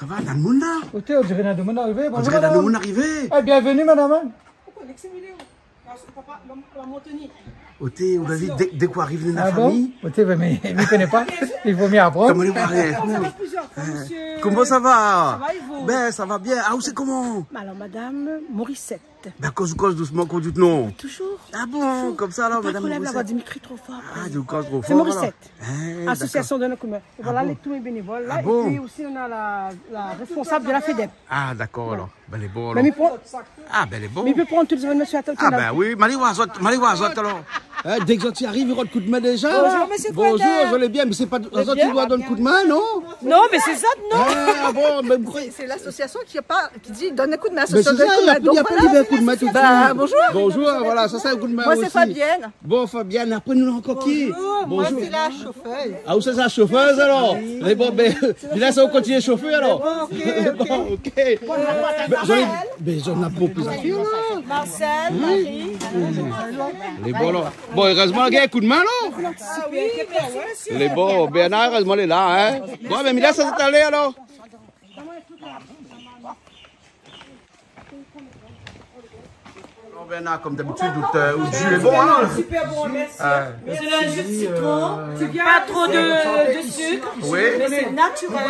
Ça va, dans le monde là? Écoutez, on dirait dans le monde arrivé. On dirait dans le monde arrivé. Eh, bienvenue, madame. Oté, vous avez dit dès qu'on arrive dans la Ah famille. bon? Oté, mais il ne connaît pas. Il vaut mieux apprendre. Comment Comment ça va? Ça va et vous? Ben, ça va bien. Ah, où c'est comment? Alors, madame Morissette. Ben, cause doucement, conduite, non. Toujours. Ah bon, comme ça, alors, Pas de madame problème Morissette. d'avoir dit trop fort. Ah, du coup, trop fort. C'est Morissette. Alors. Association de nos communs. Voilà bon? tous mes bénévoles là. Ah bon? Et puis aussi, on a la responsable de la FEDEP. Ah, d'accord, alors. Ben, les bons, Mais alors. il peut, Ah, ben, les bons. mais il peut prendre tous les événements sur la table. Ah, ben oui, Maliwazot, alors. Dès que tu arrives, il rend le coup de main déjà. Bonjour, monsieur Bonjour, Fouadin. je l'ai bien, mais c'est pas Azot qui doit donner le coup de main, non? Non, mais c'est ça, non. Ah, bon, mais C'est l'association qui dit donne un coup de main. mais c'est ça, il n'y a pas de un coup de main tout de suite. Bonjour. Bonjour, voilà, ça c'est un coup de main Moi aussi. c'est Fabienne. Bon, Fabienne, après nous encore qui? Moi c'est la chauffeuse. Ah, où c'est ça, chauffeuse alors? Mais bon, ben, là, ça va continuer à chauffer alors? Bon, ok. Mais j'en ai beaucoup plus à faire là. Marcel, Marie. Les bons là. Bon, heureusement, il y a un coup de main là. Ah oui, merci, monsieur. Les bons, Bernard, heureusement, il est là, hein. Bon, mais là, ça s'est allé alors? Bernard, comme d'habitude, où le jus est bon, hein? Super bon, merci. C'est le jus de citron. Pas trop de sucre. Oui. Mais c'est naturel.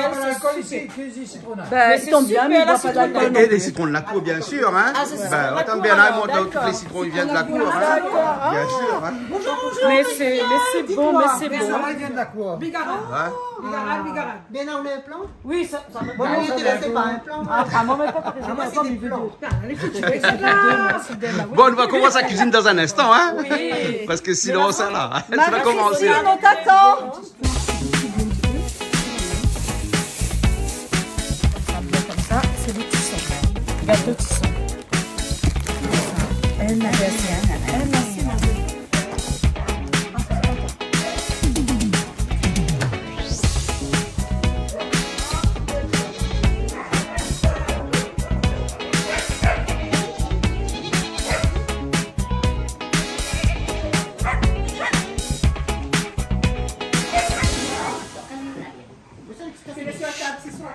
Ben, C'est super la citronne. Et les citrons de la cour, bien sûr, hein? Ah, c'est ça, Ben, de la autant cour, Bernard, alors, moi, tous d'accord. les citrons, ils viennent de la cour, hein? Bien sûr, hein? Mais c'est bon, mais c'est bon. Ça vient de la cour. Hein? Bien on a un plan. Oui, ça me Bon, on est intéressé par un plan. Ah, moi, même pas parce que j'ai pas vu vidéo. Bon, on va commencer à cuisiner dans un instant, hein? Oui. Parce que sinon, ça là, ça va commencer. On t'attend. Comme ça, c'est des tissons. Gâteau tisson.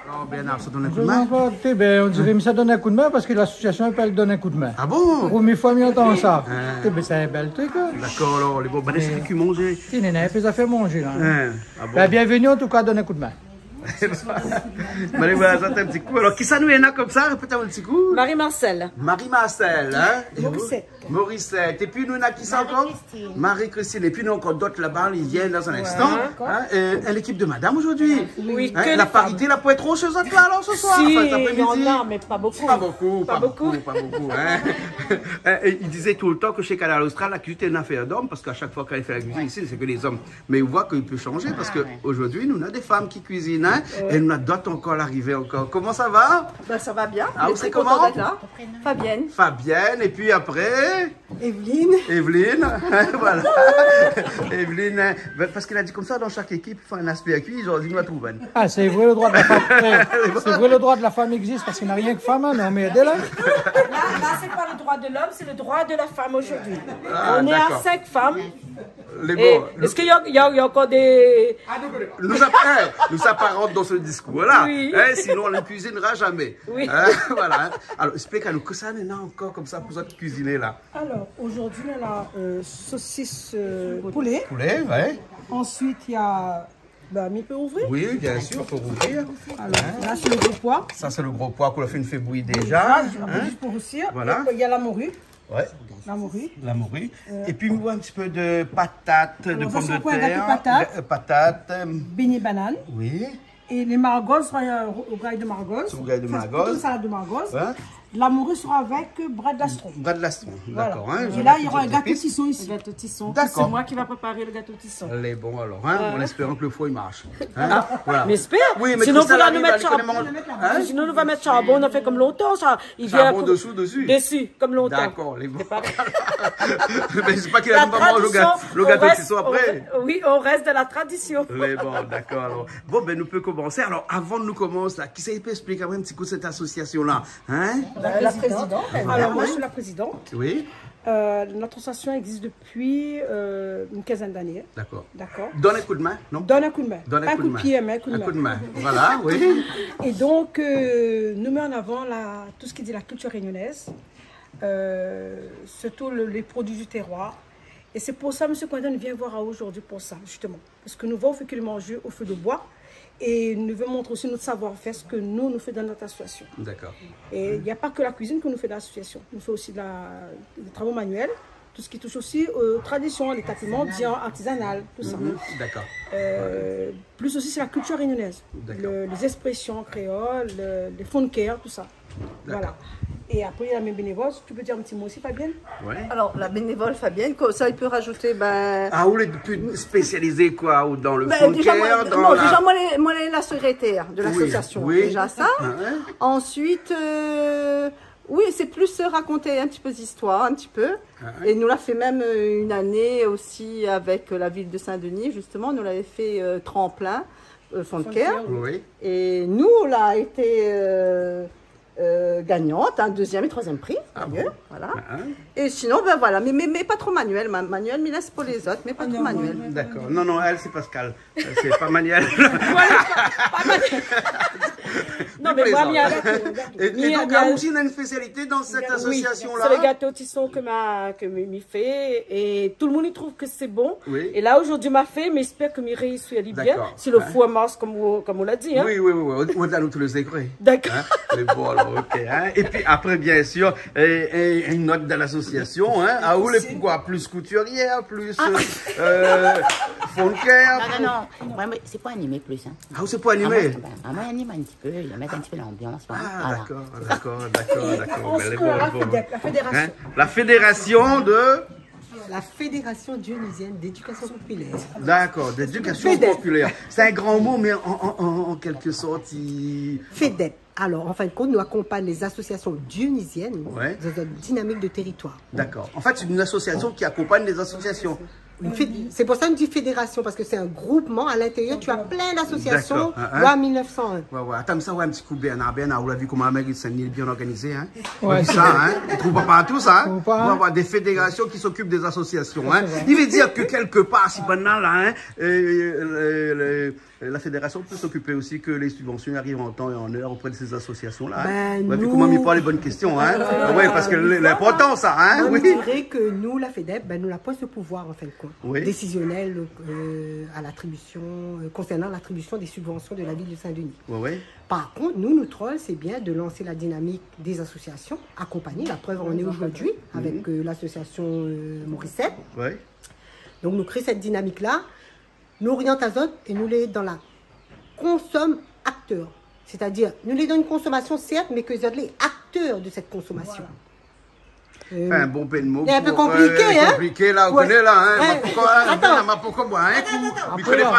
Alors, Bernard, ça donne un coup Je de vais main? encore écouter, ben, on dirait que ça donne un coup de main parce que l'association elle donne un coup de main. Ah bon? Pour mille fois mieux entendre ça. Ben, c'est un bel truc. Hein. D'accord, alors, les bons, ben, c'est qui manger. Il n'y a pas à faire manger. Là. Ah Ben, bienvenue en tout cas, donne un coup de main. Allez, voilà, ça un petit coup. Alors, qui ça nous est là comme ça? Répétez un petit coup. Marie-Marcel. Marie-Marcel, hein? Morissette. Morissette. Et puis, nous, on a qui ça encore? Marie-Christine. Et puis, nous, encore d'autres là-bas, ils viennent dans un instant. Hein? L'équipe de madame aujourd'hui. Oui, Hein? que La les parité, la poète trop chez eux là, alors, ce soir. Si, enfin, cet il y en après-midi. a, mais pas beaucoup. Pas beaucoup, Pas beaucoup. pas beaucoup. Hein? Et il disait tout le temps que chez Canal Austral, la cuisine est une affaire d'hommes, parce qu'à chaque fois qu'elle fait la cuisine ici, c'est que les hommes. Mais on voit qu'il peut changer, parce qu'aujourd'hui, nous, on a des femmes qui cuisinent, hein? Et nous, on a d'autres encore l'arrivée encore. Comment ça va? Ben ça va bien. Ah, On est c'est très contents comment? d'être là. Fabienne. Fabienne, et puis après, Evelyne. Evelyne, voilà. Evelyne, parce qu'elle a dit comme ça, dans chaque équipe, il faut un aspect à cuire, ils ont dit nous à trouver. Ah, c'est vrai le droit de la femme. C'est vrai le droit de la femme existe parce qu'il n'y a rien que femme, hein, non, mais aidez-la. Là, c'est pas le droit de l'homme, c'est le droit de la femme aujourd'hui. Ah, On est à d'accord. 5 femmes. Les Et bons, est-ce qu'il y a encore des... nous apparentons dans ce discours-là. Oui. Hein, sinon, on ne cuisinera jamais. Oui. Hein, voilà. Alors, explique-nous que ça n'est encore comme ça pour vous cuisiner là. Alors, aujourd'hui, on a saucisse poulet. Poulet, ouais. Ensuite, il y a... Ben, mi peut ouvrir. Oui, bien sûr, pour ouvrir. Alors, là, c'est le gros pois. Ça, c'est le gros pois qu'on a fait bouillir déjà. Juste pour roussir. Voilà. Et puis, il y a la morue. Ouais. La morue. La morue. Et puis, on voit un petit peu de patates, de Alors, pommes ça, de c'est quoi, un gâteau terre. patate? Patates. Beignet banane. Oui. Et les margolles seront au graille de margolles. Au graille de Enfin, margolles. plutôt une salade de margolles. Ouais. La morue sera avec bras d'astron. Bras de l'astron, d'accord. Voilà. Hein, Et là, il y aura un gâteau tisson ici. Le gâteau tisson. D'accord. C'est moi qui va préparer le gâteau tisson. Les bons alors, hein, en espérant que le foie il marche. Hein, voilà. Mais espère. Oui, mais Sinon, Christelle nous arrive, mettre elle connaît charbon. Sinon, nous va mettre charbon. On a fait comme longtemps, ça. Il vient Charbon dessous, dessus. Dessus, comme longtemps. D'accord, les bons. pas- Mais c'est pas qu'il a La même pas mangé le on gâteau reste- qui sont après. Oui, on reste de la tradition. Les bons, d'accord. Alors. Bon, ben nous pouvons commencer. Alors, avant de nous commencer, là, qui ça peut expliquer un petit coup cette association-là, hein? La présidente. Alors, moi, je suis la présidente. Oui. Notre association existe depuis une quinzaine d'années. D'accord. D'accord. Donne un coup de main, non? Donne un coup de main. Donne Pas un coup de pied, mais un coup de Un main. coup de main. Voilà, oui. Et donc, nous mettons en avant tout ce qui dit la culture réunionnaise, surtout les produits du terroir. Et c'est pour ça, M. Condon vient voir aujourd'hui pour ça, justement. Parce que nous voulons faire que le manger au feu de bois. Et nous voulons montrer aussi notre savoir-faire, ce que nous faisons dans notre association. D'accord. Et il n'y a pas que la cuisine que nous faisons dans l'association. Nous faisons aussi des travaux manuels, tout ce qui touche aussi aux traditions, les tapis mendiants, artisanales, tout ça. D'accord. Plus aussi, c'est la culture réunionnaise. Les expressions créoles, les fonds de cœur, tout ça. Voilà. Et après, il y a mes bénévoles. Tu peux dire un petit mot aussi, Fabienne? Oui. Alors, la bénévole Fabienne, ça, il peut rajouter, Ah, vous êtes plus spécialisé, quoi, ou dans le fond de déjà, cœur, dans non, la... déjà, moi, la secrétaire de l'association. Oui. Déjà ça. Ensuite, oui, c'est plus raconter un petit peu d'histoire, un petit peu. Et nous l'a fait même une année aussi avec la ville de Saint-Denis, justement. Nous l'avait fait tremplin, fond de cœur. Oui. Et nous, on a été... gagnante, deuxième et troisième prix, d'ailleurs, voilà. Et sinon, ben voilà, mais pas trop manuel, manuel, mais laisse pour les autres, mais pas trop manuel. D'accord. Non, non, elle, c'est Pascal. C'est pas Manuel. Non, mais moi, Et donc, aussi, on a une spécialité dans cette association-là. c'est les gâteaux tissons que m'y fait et tout le monde y trouve que c'est bon. Oui. Et là, aujourd'hui, m'a fait, mais j'espère que m'y réussit bien. D'accord. Si le foie marche comme on l'a dit. Hein. Oui, on a nous tous les écrits. D'accord. Mais bon, alors, ok. Et puis après, bien sûr, une note de l'association. À où les pourquoi plus couturière, plus fond de cœur. Non. Moi, c'est pas animé plus. Hein. Ah, c'est pas animé. Moi, anime un petit peu, il mettre un petit peu l'ambiance. Ah, Voilà. d'accord. La fédération. La fédération de... La Fédération dionysienne d'éducation populaire. D'accord, d'éducation populaire. C'est un grand mot, mais en quelque sorte, FEDEP. Alors, en fin de compte, nous accompagnons les associations dionysiennes Ouais. dans une dynamique de territoire. D'accord. En fait, c'est une association qui accompagne les associations. C'est pour ça qu'on dit fédération, parce que c'est un groupement. À l'intérieur, tu as plein d'associations. D'accord. Loi 1901. Ouais. Attends, ça, un petit coup, Bernard, vous l'avez vu comment l'Amérique de Saint-Denis est bien organisée, hein? Ouais, Ça, hein? Tu trouves pas partout, ça, hein? Trouve On pas, va hein? avoir des fédérations qui s'occupent des associations, hein? Il veut dire que quelque part, si maintenant, là, hein, la fédération peut s'occuper aussi que les subventions arrivent en temps et en heure auprès de ces associations-là. Hein? Ben, Ouais, puis comment m'y parle les bonnes questions, hein? Oui, parce que l'important, ça, hein? Moi, Oui. je dirais que nous, la FEDEP, ben, nous n'avons pas ce pouvoir, en fin de compte, Oui. décisionnel à l'attribution, concernant l'attribution des subventions de la ville de Saint-Denis. Oui. Par contre, nous, notre rôle, c'est bien de lancer la dynamique des associations, accompagner. La preuve, on est aujourd'hui avec l'association Morissette. Oui. Donc, nous créons cette dynamique-là, nous orientons à autres et nous les dans la consomme acteur. C'est-à-dire, nous les donnons une consommation, certes, mais que les autres les acteurs de cette consommation. Un bon peu de mots. C'est un peu compliqué, hein? Compliqué, là, vous Ouais. connaissez, là, hein? Ouais. Pourquoi moi, hein? Vous connaissez pas...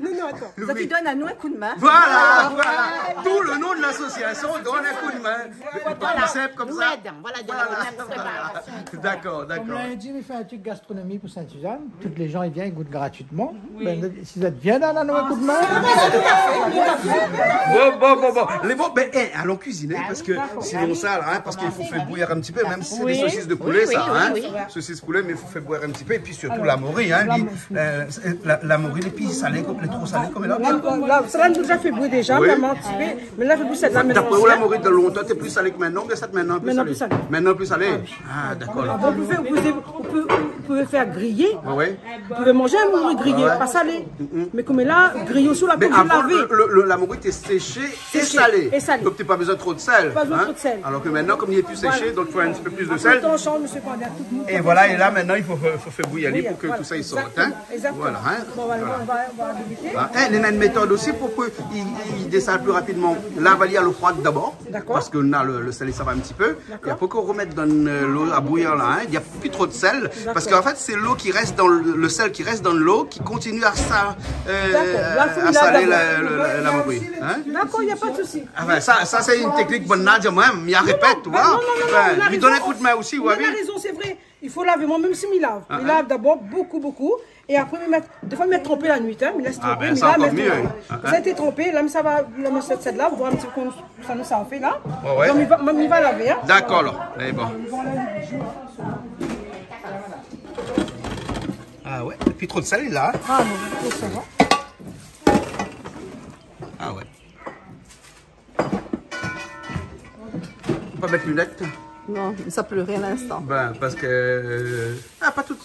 Non, attends. Ça qui donne à nous un coup de main. Voilà. Tout le nom de l'association donne un coup de main. Voilà. Concept comme ça. Voilà, de la préparation. D'accord. Comme lundi, il fait un truc gastronomie pour Sainte-Suzanne. Tous les gens, ils viennent, ils goûtent gratuitement. Ben, si vous êtes bien dans la nouvelle coup de main. Bon. Allons cuisiner, parce que sinon ça, là, hein, parce qu'il faut faire bouillir un petit peu, même si c'est des saucisses de poulet, ça, hein. Saucisses poulet, mais il faut faire bouillir un petit peu, et puis surtout la morue, hein. La morue, les petits salés, les trop salés, comme elle a. Ça nous a fait bouillir déjà, mais là, fait plus de la D'après vous, la morue de longtemps, t'es plus salé que maintenant, mais cette maintenant plus salé. Maintenant plus salé. Ah, d'accord. Vous pouvez faire griller. Oui. Vous pouvez manger un morue grillé, pas salé. Mais comme là, grillé sous la Mais peau, avant, laver. la morue était séchée et salée. Donc tu n'as pas besoin de trop de sel. Pas besoin de trop de sel. Alors que maintenant, comme il est plus séché, donc il faut un petit peu plus de sel. Et Et voilà, et là maintenant, il faut faire bouillir pour que tout ça il sorte. Hein. Exactement. Voilà. Hein. Bon, voilà, on va débuter. Il y a une méthode aussi pour qu'il dessale plus rapidement. Là, on va lire l'eau froide d'abord. Parce que là, le sel, ça va un petit peu. Et après qu'on remette dans l'eau à bouillir là, hein, il n'y a plus trop de sel. Parce qu'en fait, c'est l'eau qui reste dans le sel qui reste dans l'eau qui continue à saler la morue. Hein. D'accord, il n'y a pas de souci. Enfin, ça c'est une technique bonne Nadia, moi, mais elle répète, tu vois. Lui donne un coup de main aussi, vous avez raison, c'est vrai. Il faut laver, moi même si il lave. Il lave d'abord beaucoup. Et après, des fois, me tromper la nuit, hein, me laisse tromper. ben, mais c'est là, encore mieux. Ça a été trompé, là, mais ça va, là, mais cette là, voir un petit peu ça nous en fait là. Ouais. Donc, il va laver. Hein. D'accord, alors. Eh bon. Ah ouais, et puis trop de sel là. Ah, non, ça va. Ah ouais. On peut mettre lunettes. Non, ça pleurait à l'instant. Ben, parce que... pas tout...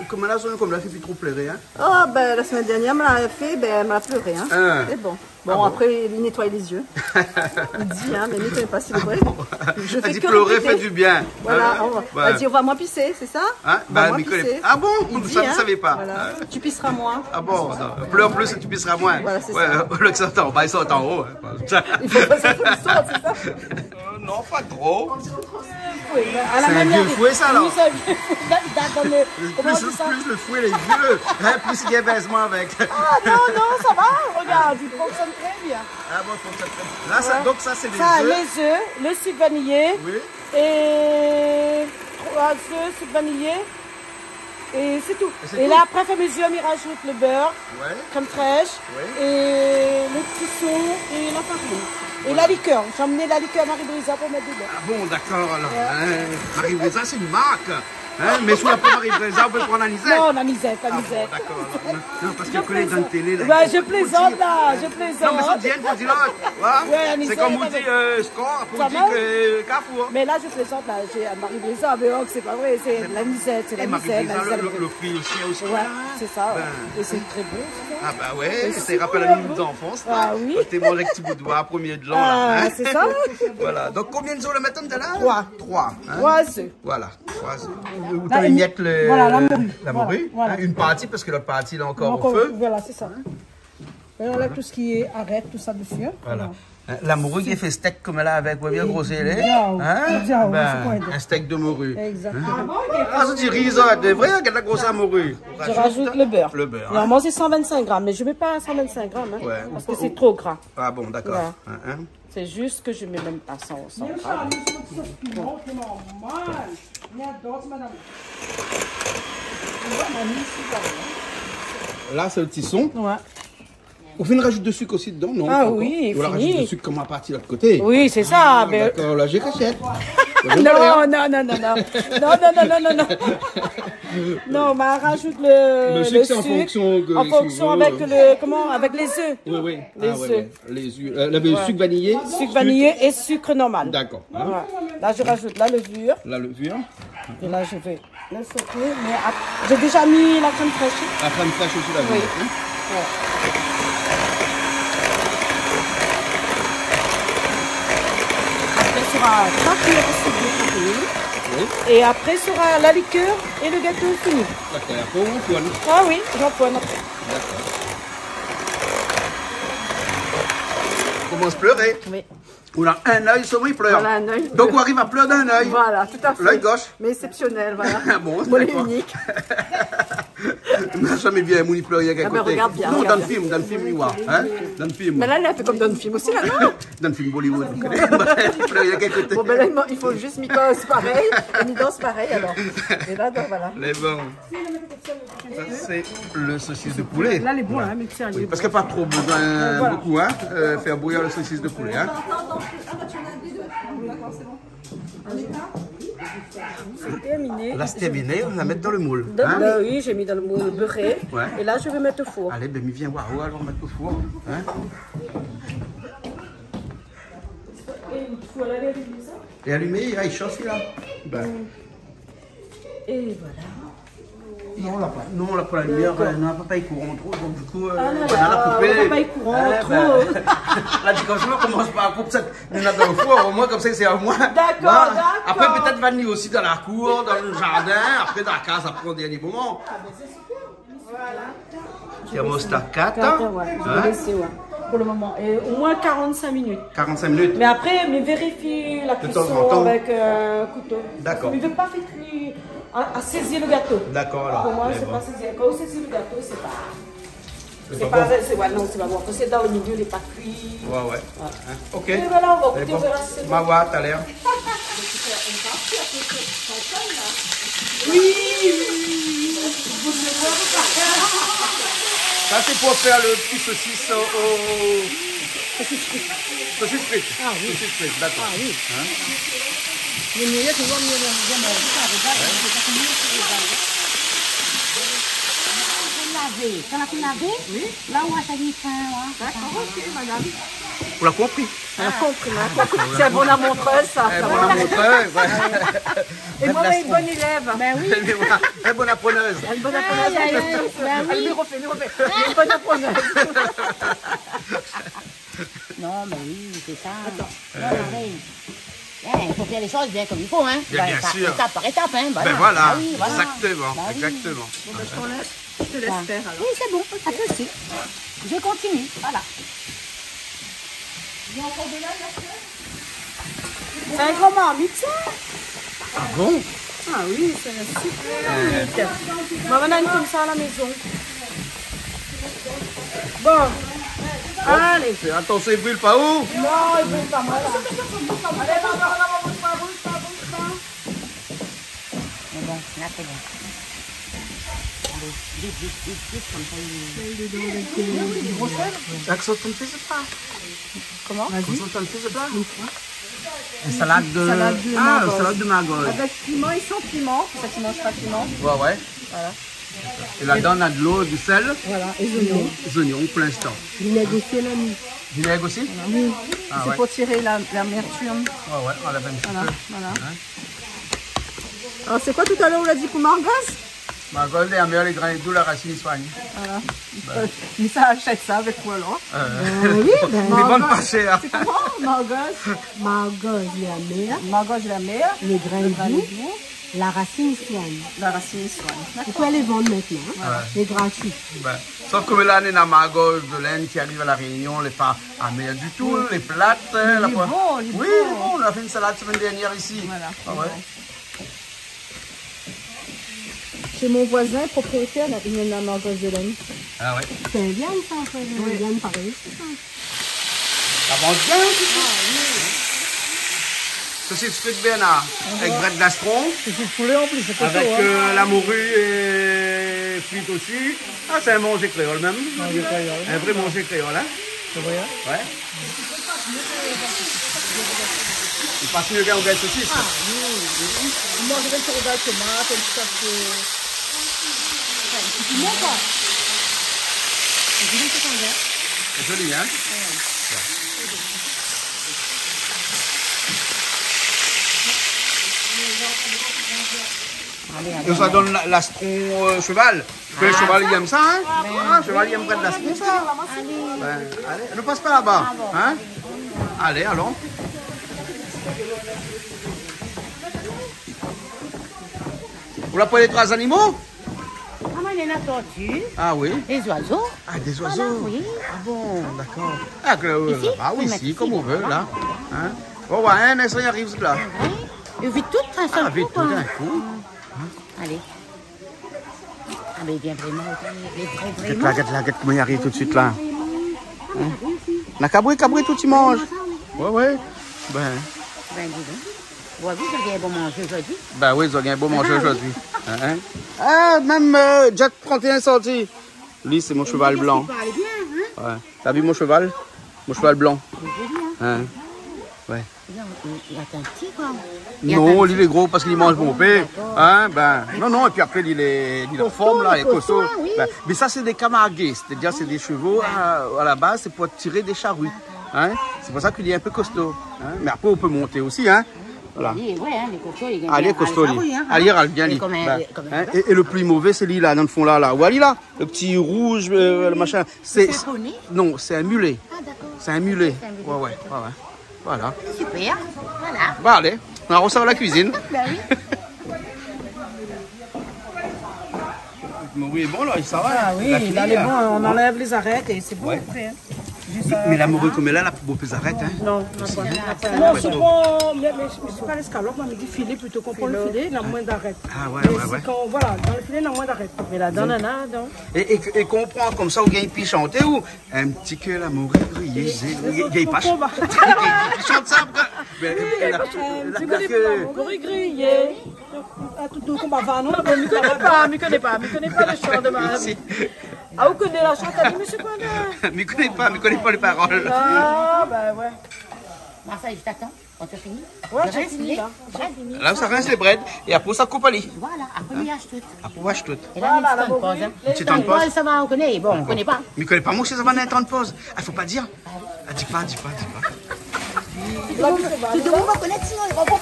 comme là, comme là, c'est plus trop pleurer, hein. Oh, ben, la semaine dernière, elle me l'a fait, ben, elle m'a pleuré, hein. C'est bon. Bon, après, il nettoie les yeux. Il dit, hein, mais ne nettoie pas, s'il vous plaît. Je fais Elle dit que pleurer, répéter. fait du bien. Voilà, Ouais. elle dit, on va moins pisser, c'est ça? Hein? Va Ben, moins Nicole, pisser. ah bon? Il dit, Ça, je hein, ne savais pas. Voilà. Tu pisseras moins. Ah bon? Non. Pleure plus et tu pisseras moins. Voilà, c'est ouais, ça. Le que ça en bas, ils sont en haut. Hein. Il faut pas sortir du sol, c'est ça? Non, pas trop. À la C'est un manière vieux fouet, ça, alors. Oui, c'est un vieux fouet. Comment on dit ça? Plus le fouet, les vieux, hein, plus il y a baisement avec. Ah non, ça va, regarde, il fonctionne très bien. Ah bon, faut que ça te... Là, ça, donc ça, c'est des Ça, œufs. les œufs, le sucre vanillé, Oui. et 3 œufs, sucre vanillé, et c'est tout. Et c'est Et tout? là, après, à mesure, il rajoute le beurre, Ouais. crème fraîche, Oui. et le citron, et la farine. Et la liqueur, j'ai emmené la liqueur Marie-Brisa pour mettre dedans. Ah bon, d'accord, alors. Hein, Marie-Brisa, c'est une marque. Hein, mais sous la peau Marie-Brisa, on peut prendre la Nisette. Non, la misette, la Ah bon, misette. d'accord. Non, parce que connaît dans la télé, là. Bah, il je faut plaisante dire- là, je Non, mais plaisante. ça dit une, faut dire l'autre. Ouais, la C'est Nisette comme on avec- dit score, pour Ça dire va? que Carrefour. Mais là, je plaisante là, j'ai Marie-Brisa, mais oh, c'est pas vrai, c'est la misette, c'est Et la misette, Marie-Brisa, la misette. le prix aussi. Ouais, c'est ça. Ouais. Ben. Et c'est très bon, c'est ça. Ah bah ouais, ça rappelle à nous d'enfance. Ah oui. T'es mangé avec petit bout de doigt, premier de Jean. Ah, Là, hein. c'est ça. Voilà. Donc combien de jours le matin de là? 3. 3. Hein? 3 œufs. Voilà. 3 œufs. Où Là, tu une- miettes le... voilà, la morue. La morue. Voilà. Hein, une partie parce que l'autre partie là encore Encore, au feu. voilà, c'est ça. Et on a tout ce qui est arête, tout ça dessus. Hein. Voilà. Hein, la morue qui est fait steak comme elle a avec, ouais, bien grossé. Bien, bien, c'est quoi, Un steak de morue. Exactement. Ah, ça dit risotto, de vrai, regarde la grosse morue. Je rajoute le beurre. Le beurre. Hein. Normalement, c'est 125 grammes, mais je ne mets pas 125 grammes, hein, Ouais. parce que c'est trop gras. Ah bon, d'accord. Voilà. Hein, hein. C'est juste que je ne mets même pas 100 grammes. Là, c'est le tisson. Ouais. On fait une rajoute de sucre aussi dedans, non? Ah Pas oui, encore. Ou la fini. rajoute de sucre comme à partir de l'autre côté. Oui, c'est ça. Ah, mais... d'accord, là, j'ai cachette. Non, non, non, non, non. Non. Non, mais on rajoute Le sucre, c'est en fonction que- en fonction avec le, comment, avec les œufs. Oui, oui. Les Ah, ouais, œufs. ouais. Les œufs. Le sucre vanillé. Sucre vanillé et sucre normal. D'accord. Hein. Voilà. Là, je rajoute la levure. La levure. Et là, je vais le sauter. Mais j'ai déjà mis la crème fraîche. La crème fraîche aussi, la Oui. levure. Hein. Ouais. Après, sera 3 cuillères à soupe de protéines. Oui. Et après sera la liqueur et le gâteau fini. D'accord. Après, on poêle. Ah oui, j'empoigne après. D'accord. On commence à pleurer. Oui. On a un œil, seulement il pleure. Voilà, un œil. Donc on arrive à pleurer d'un œil. Voilà, tout à fait. L'œil gauche. Mais exceptionnel, voilà. Ah bon, Moi, les d'accord. unique. On n'a jamais vu un mouni pleurer à Ah, mais côté. regarde bien, Non, regarde dans le film, il voit. Hein? Dans le film. Mais là, elle a fait comme dans le film aussi, là, non? Dans le film Bollywood, vous connaissez. Il pleurait à côté. Bon, ben là, il faut juste mi-danse pareil, et mi-danse pareil, alors. Et là, donc, voilà. Les bons. Ça, c'est le saucisse de poulet. Là, les bons, hein, mais sérieux. Oui, parce qu'il n'y a pas trop besoin, beaucoup, hein, faire bouillir le saucisse de poulet. Hein. C'est terminé. Là, c'est terminé, on va la mettre dans le moule. Donc, Hein. là, oui, j'ai mis dans le moule beurré. Ouais. Et là, je vais mettre au four. Allez, ben, viens voir, alors on va mettre au four. Hein. Et allumé, il chauffe là. Ben. Et voilà. Non, on l'a pas la lumière, on n'a pas eu courant trop, donc du coup, Ah là on a là, coupé. on n'a pas eu courant trop. Là, quand je commence par couper ça, il y en a dans le four, au moins comme ça, c'est à moi. D'accord. Après, peut-être vanille aussi dans la cour, dans le jardin, après dans la case, après on dit à des moments. Thermostat 4, Ouais, je vais laisser, ouais, pour le moment. Et au moins 45 minutes. 45 minutes. Mais après, mais vérifie la De temps en cuisson temps. avec un couteau. D'accord. Mais ne veut pas faire cuire à saisir le gâteau. D'accord, alors. Pour moi, Mais c'est bon. pas saisir. Quand on saisit le gâteau, c'est pas. C'est C'est pas pas. bon. Ouais, non, c'est pas bon. Parce que dans le milieu, il n'est pas cuit. Ouais. Hein, ok. Et voilà, on va Mais goûter, bon. on verra si c'est bon. Mawa, t'as l'air. Oui. Ça, c'est pour faire le petit saucisse au... Saucisse frites. Ah oui. Saucisse frites, d'accord. Ah oui. Hein? Le meilleur, tu vois, mieux le laver. Quand on a lavé, oui. là où on a dit fin. D'accord, ok, madame. On l'a compris. C'est un bon à montreuse, ça. Eh, bonne montreuse. Et moi, une bonne élève. Ben oui. Eh, bonne appreneuse. Une bonne appreneuse. Ben oui. Lui refait. Une bonne appreneuse. Non, mais oui, c'est ça. Il faut faire les choses bien comme il faut, hein. Bien sûr. Étape par étape, hein. Ben voilà, Ah oui, voilà. exactement, Bah oui. exactement. Je te laisse faire, alors. Oui, c'est bon, pas de souci. Je continue, voilà. C'est un grand marmite, ça? Ah bon? Ah oui, c'est un super marmite. Maman a une comme ça à la maison. Bon. Allez. Fais attention, il brûle pas où? Non, il brûle pas mal. Allez, maman, bouge pas. Mais bon, là, c'est bon. Allez, vite, comme ça, Accent, tu ne fais pas. Comment? Accent, tu ne fais pas. Une salade de... salade de magog. Avec piment et sans piment. Ça, tu manges pas piment. Ouais. Voilà. Et là-dedans, on a de l'eau, du sel. Voilà, et oignons. Des oignons pour l'instant. Vinaigre aussi, l'ami. Vinaigre aussi? Oui. Ah, C'est ouais. pour tirer l'amertume. Ouais, on l'a un petit peu. Voilà. Hein? Alors, c'est quoi tout à l'heure, on l'a dit pour Margosse? Magog, les meilleurs, les grains d'où la racine soigne. Voilà. Mais ça achète ça avec quoi, là? Oui, ben, Les bonnes pas chères. C'est comment, Margosse? Margosse, la mère, Margosse, la mère. les grains Grain doux, doux. la racine soigne. La racine soigne. Vous pouvez les vendre maintenant, hein? C'est gratuit. Ben, sauf que là, on est dans Magog de laine qui arrive à la Réunion, les pas amères du tout, les plates. La est poire. bon, il est Oui, bon. bon, on a fait une salade semaine dernière ici. Voilà. Ah ouais. Chez mon voisin, propriétaire, il y en a Margosse de laine. Ah ouais. C'est un viande, ça, en fait. Un viande pareil. Ça mange bien, tout ça. Ceci, tu fais de Bernard, avec bret de gastron, C'est du poulet en plus, c'est pas avec chaud, hein. la morue et frites aussi. Ah, c'est un manger créole même. Un vrai manger créole, hein. C'est vrai, hein. Ouais. Il passe mieux qu'un gars de saucisse. Moi, je vais sur le tomate, et tout ça, c'est... C'est joli, hein. Et ça donne l'astron cheval. Que le cheval, il aime ça, hein. Ah, le cheval, il aime près de l'astron, ça. Ben, allez, ne passe pas là-bas, hein. Allez, allons. Vous la prenez 3 animaux? Ah, mais il y a la tortue, Ah oui. des oiseaux. Ah, des oiseaux. Voilà, oui. Ah bon, d'accord. Ah, Ici? là-bas, oui, Faut mettre ici, ici, comme on veut, voilà. là. Hein? Oh, ouais, un instant, il arrive là. Oui. Et vite tout un seul Ah, vite, coup, tout quoi. d'un coup. Allez. Ah, mais bien vraiment, Regarde, regarde comment il arrive tout de suite là. Hein? La cabri, tout tu manges. Ouais. Ben Ben, dis donc. Ouais, vous avez bon manger aujourd'hui. oui, ils ont bien beau manger aujourd'hui. Hein? Ah, même Jack 31 sorti. Lui, c'est mon cheval blanc. Ça allait bien, hein? Ouais. T'as vu mon cheval? Mon cheval blanc. Hein? Ouais. Il attend un petit, quoi. Non, lui il est gros parce qu'il mange mon père. Hein, ben, non, et puis après il est en forme là, il est costaud. oui. Ben, mais ça c'est des camarguais, c'est-à-dire c'est des chevaux à la base, c'est pour tirer des charrues. Hein, c'est pour ça qu'il est un peu costaud. Hein, mais après on peut monter aussi. Hein, voilà. Oui, hein, les costauds, ils Ah, il est costaud lui. Hein, Ah, il râle bien Et lui. comme un- Ben, comme un- hein, et le plus mauvais c'est lui là, dans le fond là. Voilà là, le petit rouge, le machin. C'est un poney? Non, c'est un mulet. Ah, d'accord. C'est un mulet. C'est un mulet. Ouais. Voilà. Super. Voilà. Bah allez, on va recevoir la cuisine. Ben oui. Oui, bon là, ça va. Ah oui, là, les bons, on enlève les arêtes et c'est bon Ouais. après. Hein. Mais la morue comme elle a, la beau plus arrête. Hein. Non, non, c'est bon, mais c'est pas l'escalope, mais dit filet plutôt. Qu'on prend le filet, il y a moins d'arêtes. Ah ouais. Voilà, dans le filet, il y a moins d'arêtes. Mais la donne, donc. Et qu'on prend comme ça, ou bien il peut chanter ou un petit que la morue grillée. Il pas chante. Il chante ça. Mais elle a que. Morue grillée, tout combat va, non? Je ne connais pas le chant de ma... Ah, vous connaissez la chanson, monsieur Coinda? Je ne connais pas les paroles. Ah, ben ouais. Marseille, je t'attends. Quand tu as fini? Ouais, j'ai fini là. Là, ça rince les bread et après, ça coupe à lit. Voilà, après, il achète tout. Après, on achète tout. Et là, il y a une pause. Une petite temps de pause. Ça va, on connaît. Bon, on connaît pas. Mais il ne connaît pas moi, ça va un temps de pause. Il ne faut pas dire. Ah, dis pas. Tout le monde va connaître, sinon ils vont pas.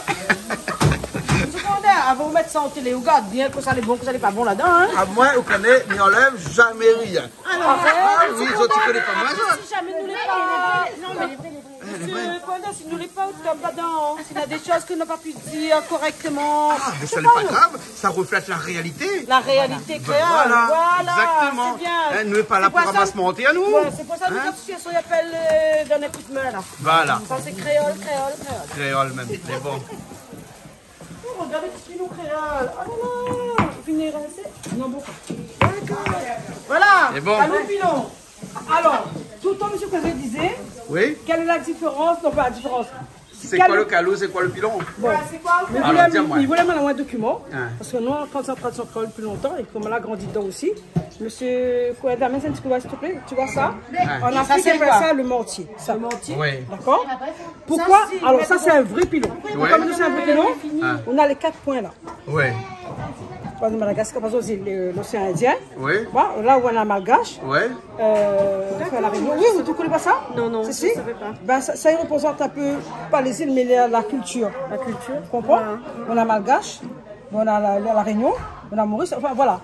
Monsieur Coinda, avant de mettre ça en télé, regarde bien que ça n'est bon, que ça n'est pas bon là-dedans. Hein? À moi, on connaît, mais on enlève jamais rien. Alors, Ah oui, les autres, tu connais pas moi, ça. si jamais nous les pas... Non, mais... Monsieur Coinda, si nous les pas, on tombe là-dedans. S'il y a des choses qu'on n'a pas pu dire correctement... Ah, mais ça n'est pas grave, ça reflète la réalité. La réalité créole, Voilà, exactement. c'est bien. Nous n'est pas là pour ramasser monter à nous. Ouais, c'est pour ça que notre situation appelle d'un coup de main là. Voilà, Ça c'est créole. créole même, c'est bon. Oh, regardez ce pilon créole. Oh là là. Finir assez. Non, bon. D'accord. Voilà. C'est bon. Allô, pilon. Alors, tout le temps, monsieur Coinda disait, Oui, quelle est la différence? Non, pas la différence. c'est quoi le calot, c'est quoi le pilon? Bon, mais Alors, dis-moi. il voulait m'envoyer un document, Hein. parce que nous, en concentration créole depuis longtemps, et comme on a grandi dedans aussi, monsieur Coinda, mets un petit coup, s'il te plaît, tu vois ça? En Afrique, on appelle ça le mortier. Ça. Le mortier. Oui. D'accord? Pourquoi? Alors, ça, c'est un vrai pilon. Ouais. Comme c'est un vrai pilon, Ah. on a les 4 points là. Oui, Par exemple, Madagascar, par exemple, l'océan Indien. oui, Voilà, là où on a Malgache. oui. La Réunion. Oui, vous ne connaissez pas ça? Non, si, si. Je ne savais pas. Ben, ça représente un peu, pas les îles, mais la culture. La culture. Tu comprends? On a Malgache, on a la Réunion, on a Maurice, enfin voilà.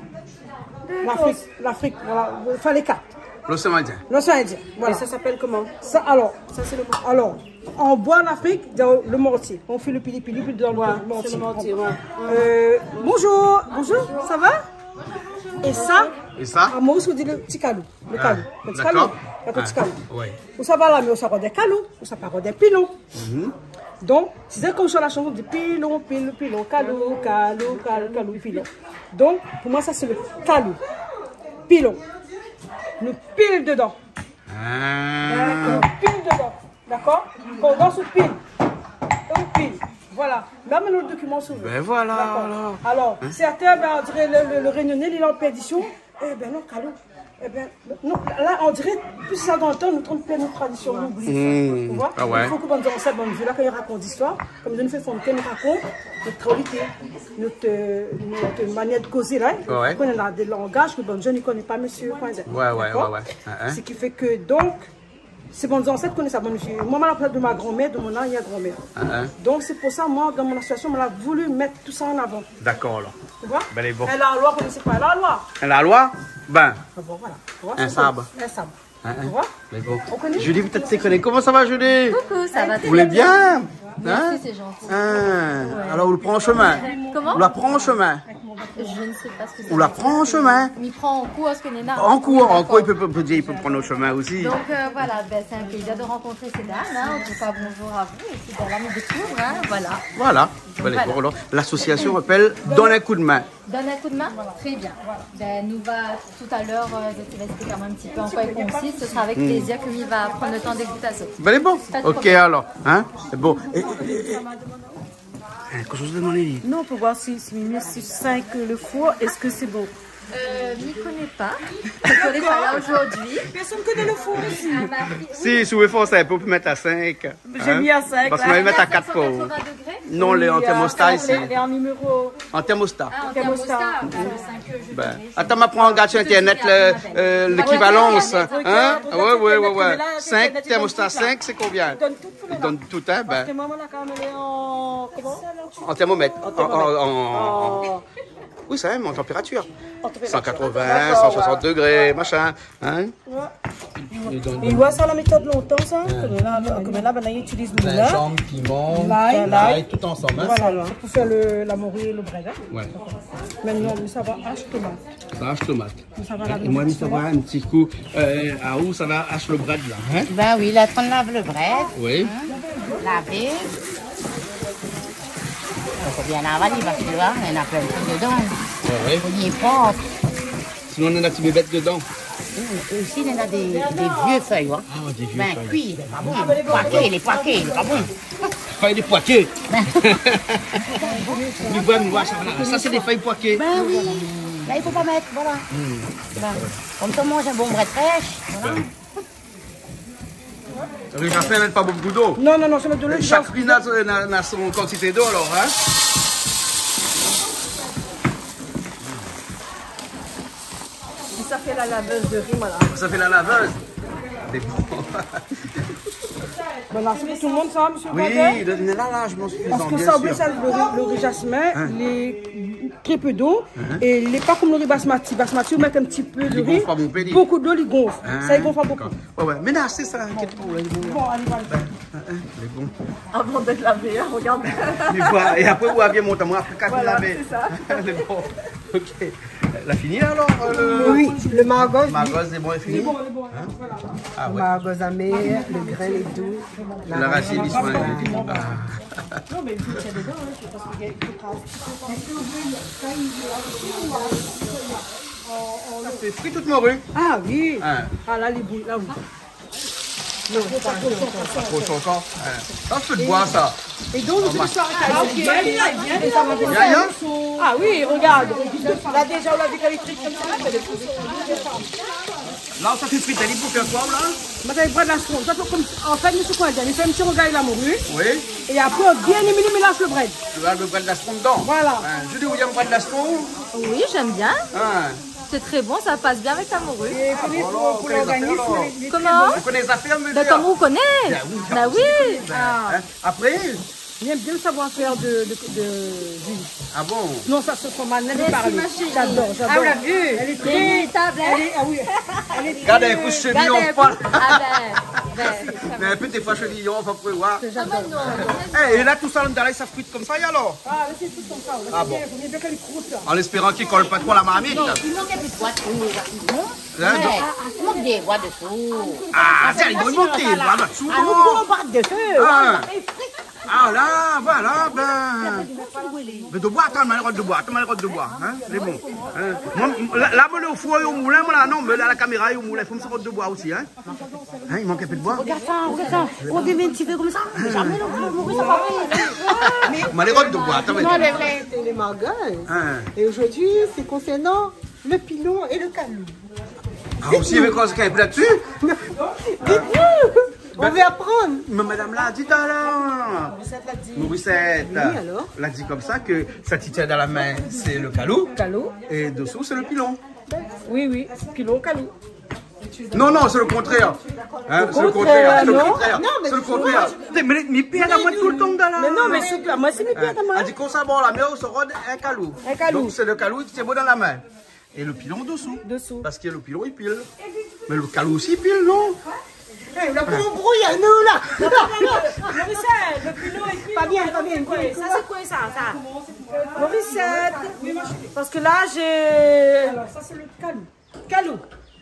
L'Afrique, voilà. Enfin les 4. L'océan Indien. L'océan Indien. Voilà. Et ça s'appelle comment? Ça, alors, ça c'est le mortier. Alors, on boit en Afrique dans le mortier. On fait le pili-pili dans le mortier. C'est le mortier, ouais. Bonjour, ça va? Et ça, Et à Maurice, on dit le petit calou. Le calou. Le petit calou. d'accord. Le petit calou. Oui. Où ça va là, mais on s'apprend des calous, on s'apprend des pilons. Donc, c'est comme sur la chanson, on dit pilon, calou, pilon. Donc, pour moi, ça c'est le calou. Pilon. Nous pile dedans. Ah. Pile dedans. D'accord? Quand on danse, on pile. On pile. Voilà. Là, maintenant, le document s'ouvre. Ben voilà. D'accord. Alors, certains, ben, on dirait le réunionnais, il est en perdition. Eh ben non, calou. Eh ben, non, là, on dirait, plus ça dans le temps, nous trompons plein de traditions, nous oublions ça. Tu vois? Ah ouais. Il faut que nous disions ça, bon, là, quand il raconte l'histoire, comme nous fait fond, nous raconte notre qualité, notre manière de causer là. Ouais. On a des langages que bon, je ne connais pas, monsieur Coinda. Ouais. Ce qui fait que, donc, c'est bon, nos ancêtres connaissent ça. Bon, moi, je la de ma grand-mère, de mon arrière-grand-mère. Donc, c'est pour ça, moi, dans mon association, on a voulu mettre tout ça en avant. D'accord, là. Tu vois? Ben, elle est bon. Et la loi, vous connaissez pas la loi? La loi? Ben, Bon, voilà. Tu vois, un c'est sabre. bon. Un sabre. Tu vois? Mais bon. On connaît? Julie, peut-être tu connais. Comment ça va, Julie? Coucou, ça va Vous voulez bien? Merci, c'est gentil. Alors, on le prend en chemin. Comment? On la prend en chemin. Je ne sais pas ce que c'est. On la prend en chemin. Il prend en cours à ce que Néna. En cours, Oui, il peut prendre au chemin aussi. Donc voilà, ben, c'est un plaisir de rencontrer ces dames. Hein. En tout cas, bonjour à vous. Et puis ben, là, nous découvre, hein. Voilà. Voilà. Voilà. Bon, l'association appelle Donne un coup de main. Donne un coup de main. Très bien. Ben, nous va tout à l'heure, je te laisse expliquer un petit peu en quoi il consiste. Ce sera avec plaisir que lui va prendre le temps d'écouter ça. Ben, elle est bon. Pas de Ok, problème. alors. Hein? C'est bon. Quelque chose de demander. Non, pour voir si 5 le four, est-ce que c'est bon? Je n'y connais pas. Je ne connais pas là aujourd'hui. Personne ne connaît le four ici. Si, sous l'effort, ça peut mettre à 5. J'ai mis à 5. Parce qu'on va mettre à 4 fois. 180 degrés. Non, les en thermostat ici. Elle est en numéro. En thermostat. Ah, en thermostat. Ben, attends, ma prends en garde sur Internet l'équivalence. Hein? Ouais. 5, thermostat 5, c'est combien? Il donne tout, hein? Ben, Maman, la caméra, elle est en. Comment? en thermomètre. Oui, ça même, en température. 180, 160 degrés, machin. Hein? Il voit ça la méthode longtemps, ça. Comme là, ben, il utilise le moulin. Gingembre, piment, L'ail. tout ensemble. Hein? Voilà, c'est pour faire la morue et le bread. Hein. Ouais. Maintenant, ça va hache tomate. Ça hache tomate. Ça va Et moi, ça va un petit coup. À où ça va hache le bread là? Hein? Ben oui, là, on lave le bread. Oui. Laver. Il faut bien lavaler parce que là, il y en a plein de trucs dedans. Ouais. Il faut bien propre. Sinon, on en a des bêtes dedans. Aussi, il y en a des vieux feuilles. Hein. Ah, des vieux Ben feuilles. cuit, il n'est pas bon. Les poiquets, il n'est pas bon. Feuilles de poitiers. Ça, c'est des feuilles poitiers. Ben oui. Là, il ne faut pas mettre, voilà. Ben, comme ça, on mange un bon bret fraîche. Voilà. Le café n'a pas beaucoup d'eau. Non, non, non, je mets de l'eau. Chaque fruit a son quantité d'eau alors. Hein? Ça fait la laveuse de riz, voilà. Ça fait la laveuse. Des bons. Voilà, c'est pour tout le monde ça, monsieur Oui, Badet? là, je m'en suis Parce que ça, oui, ça, le riz jasmin, il est très peu d'eau et il n'est pas comme le riz basmati. Basmati, on met un petit peu de riz, beaucoup d'eau, il gonfle. Ça, il gonfle beaucoup. Ouais, mais là, c'est ça, inquiète-toi. Bon, allez, allez. Il est bon. Avant d'être lavé, hein, regarde. Et après, vous aviez monté, moi, après 4 Voilà, lavé. c'est ça. C'est bon. Ok. La fini alors Oui, le margoz. Margoz, c'est bon, c'est fini. Ah Le ouais. margoz amer, le grain est doux. La racine, il se met. Non, mais il faut qu'il y a dedans, hein, parce qu'il y a C'est frit toute morue. Ah oui. Hein. Ah là, les bouilles, là, oui. Non, pas Pour son corps. Ça, je peux te boire ça. Et donc, je fais ça. Ah, ok. Yaya? Ah oui, regarde. Là, déjà, on l'a vu qu'elle est frite comme ça. Là, ça fait frite, elle est pour faire quoi, là? Maintenant, il prend de la sonde. En fait, monsieur Coindien, il fait un petit regard, il a morue. Oui. Et après, on bien éliminer, mélange le bread. Tu vas le bread d'astron dedans. Voilà. Je dis, vous aimez le bread d'astron? Oui, j'aime bien. Hein. C'est très bon, ça passe bien avec la morue. Et pour l'organisme, Comment? Vous connaissez les affaires, monsieur? Ben, comme on connaît. Ben oui. Hein. Après? j'aime bien le savoir-faire de Julie. Ah bon? Non, ça se forme mal, n'allez Merci, parler. ma chérie. J'adore, j'adore. Ah, on l'a vu. Elle est très... Véritable, hein? Ah oui, elle est très... Regarde, elle couche chenillon, Regardez, pas. ah ben, Mais un peu des fois chenillon, on va prévoir. ah ben non. Et là, tout ça, là, ça fruite comme ça, alors? Ah, là, c'est tout comme ça. Ah bon? Il faut bien qu'elle croûte. En espérant qu'il colle pas trop la marmite. Il manque un peu de poitrine, Hein, donc- il manque des bois dessous. Ah, tiens, il doit monter, voilà, dessous. Ah, nous pourrons pas de feu. Ah. Ah là, voilà, ben. Mais de bois, attends, malheureux de bois, hein, c'est bon. Hein. Moi, là, moi, au four et au moulin, moi, là, non, mais là, la caméra et au moulin, il faut me sortir de bois aussi, hein. Hein, il manque un peu de bois. Regarde ça. On devient un petit peu comme ça. Jamais l'on va ça va. Malheureux de bois, attends, Et les margoz. hein. Et aujourd'hui, c'est concernant le pilon et le calou. Ah, aussi, avec quoi, c'est là-dessus? On veut apprendre. Mais madame l'a dit alors. Mauricette. Oui, alors? L'a dit comme ça que ça tient dans la main, c'est le calou. Calou. Et dessous, c'est le pilon. Oui, oui. Pilon, calou. Non, non, c'est le contraire. Hein, c'est le contraire, contraire. C'est le non? contraire. Non, mais C'est le contraire. Mais mes pieds à moi tout le temps dans la. Mais non, mais c'est moi, c'est mes pieds à Elle moi. dit qu'on s'aborde la main, on se rôde un calou. Un calou. Donc c'est le calou qui tient bon dans la main. Et le pilon dessous. Dessous. Parce que le pilon, il pile. Mais le calou aussi, il pile, non? On a pas embrouillé à nous là. Morissette, le pilon est Pas bien, pas bien. Ça, c'est quoi ça Morissette. Parce que là, j'ai... Alors, ça, c'est le calou. Calou.